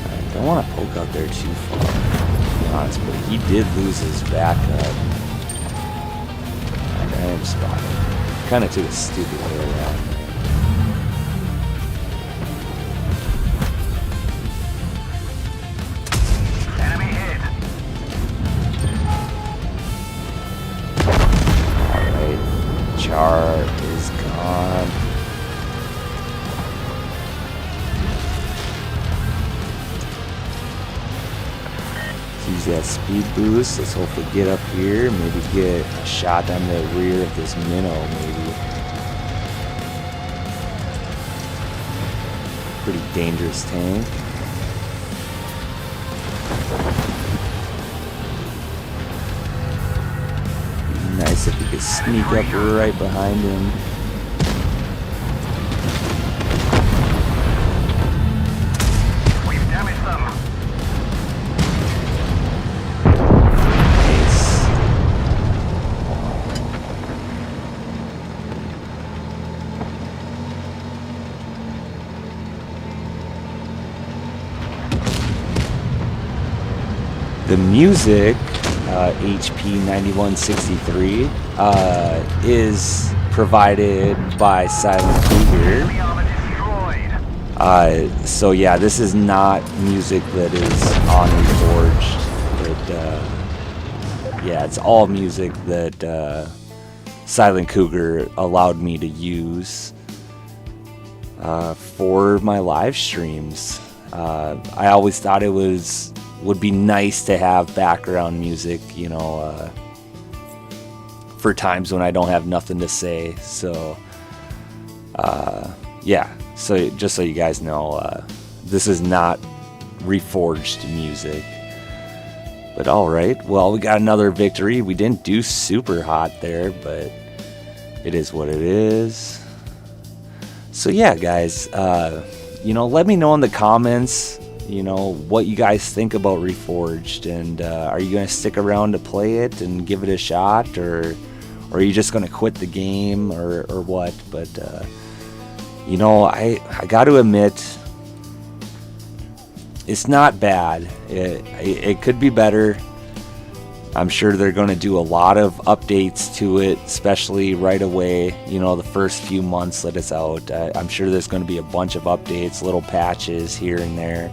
I don't want to poke out there too far, to be honest, but he did lose his backup. I am spotted. Kind of took a stupid way around there. Char is gone. Let's use that speed boost. Let's hopefully get up here. Maybe get a shot on the rear of this minnow, maybe. Pretty dangerous tank. Nice if we could sneak up right behind him. We've damaged them. Nice. The music, HP 9163, is provided by Silent Cougar. Enemy armor destroyed. So yeah, this is not music that is on Reforged. Yeah, it's all music that Silent Cougar allowed me to use for my live streams. I always thought it would be nice to have background music, for times when I don't have nothing to say. So yeah, so just so you guys know, this is not Reforged music. But alright, well, we got another victory. We didn't do super hot there, but it is what it is. So yeah, guys, let me know in the comments, what you guys think about Reforged, and are you going to stick around to play it and give it a shot, or are you just going to quit the game, or what? But, I got to admit, it's not bad. It could be better. I'm sure they're going to do a lot of updates to it, especially right away, the first few months that it's out. I'm sure there's going to be a bunch of updates, little patches here and there.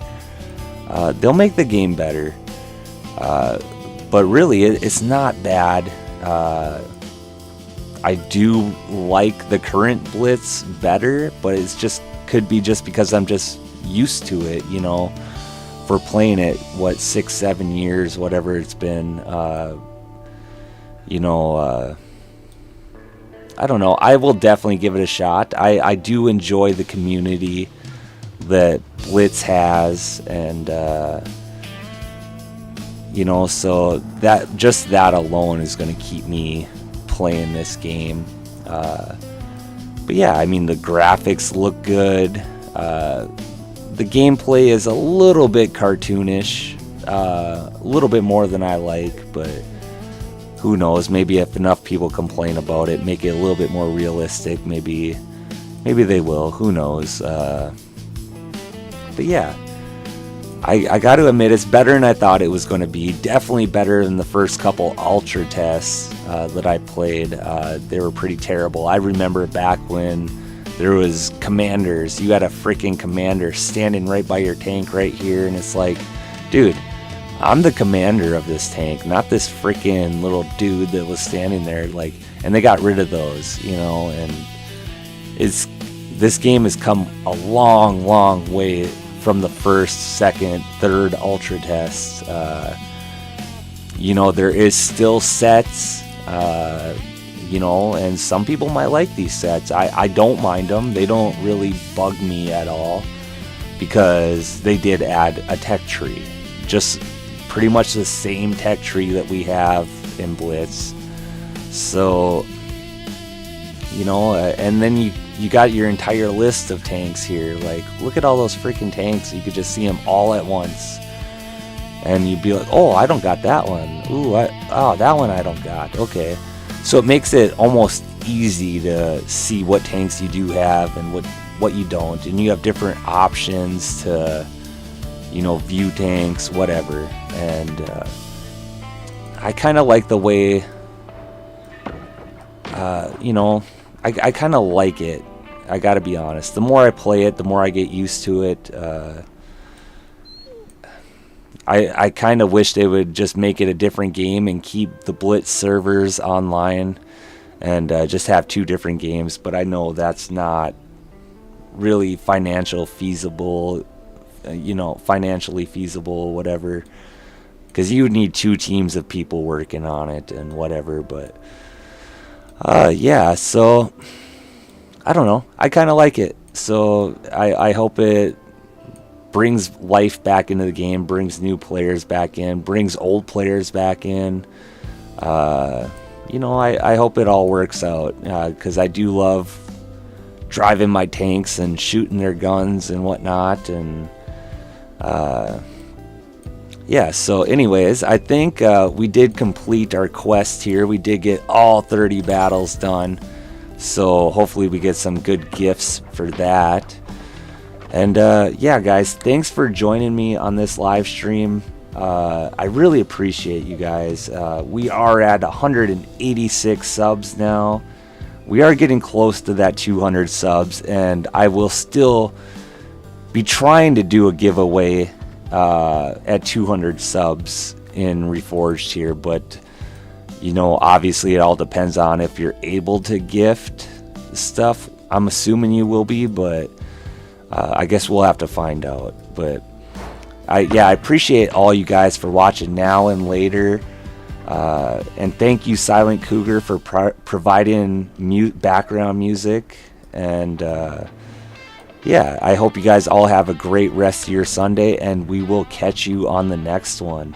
They'll make the game better. But really, it's not bad. I do like the current Blitz better, but could be just because I'm just used to it, for playing it, 6-7 years, whatever it's been. I don't know. I will definitely give it a shot. I do enjoy the community that Blitz has, and so that alone is going to keep me playing this game. But yeah, I mean, the graphics look good. The gameplay is a little bit cartoonish, a little bit more than I like, but who knows? Maybe if enough people complain about it, make it a little bit more realistic, maybe they will. Who knows? But yeah, I got to admit, it's better than I thought it was going to be. Definitely better than the first couple Ultra tests that I played. They were pretty terrible. I remember back when there was commanders. You had a freaking commander standing right by your tank right here, and it's like, dude, I'm the commander of this tank, not this freaking little dude that was standing there. Like, and they got rid of those, and this game has come a long, long way from the first, second, third Ultra tests. There is still sets, and some people might like these sets. I don't mind them. They don't really bug me at all, because they did add a tech tree. Just pretty much the same tech tree that we have in Blitz. So, and then you got your entire list of tanks here. Like, look at all those freaking tanks. You could just see them all at once. And you'd be like, oh, I don't got that one. Ooh, that one I don't got. Okay. So it makes it almost easy to see what tanks you do have and what you don't. And you have different options to, view tanks, whatever. And I kind of like the way, I kind of like it. I gotta be honest. The more I play it, the more I get used to it. I kind of wish they would just make it a different game and keep the Blitz servers online and just have two different games. But I know that's not really financially feasible, whatever. Because you would need two teams of people working on it and whatever. But yeah, so I don't know. I kind of like it. So I hope it brings life back into the game, brings new players back in, brings old players back in. I hope it all works out, because I do love driving my tanks and shooting their guns and whatnot. And yeah, so anyways, I think we did complete our quest here. We did get all 30 battles done, so hopefully we get some good gifts for that. And yeah, guys, thanks for joining me on this live stream. I really appreciate you guys. We are at 186 subs now. We are getting close to that 200 subs, and I will still be trying to do a giveaway at 200 subs in Reforged here, but obviously it all depends on if you're able to gift stuff. I'm assuming you will be, but I guess we'll have to find out. But I appreciate all you guys for watching now and later, and thank you Silent Cougar for providing background music. And I hope you guys all have a great rest of your Sunday, and we will catch you on the next one.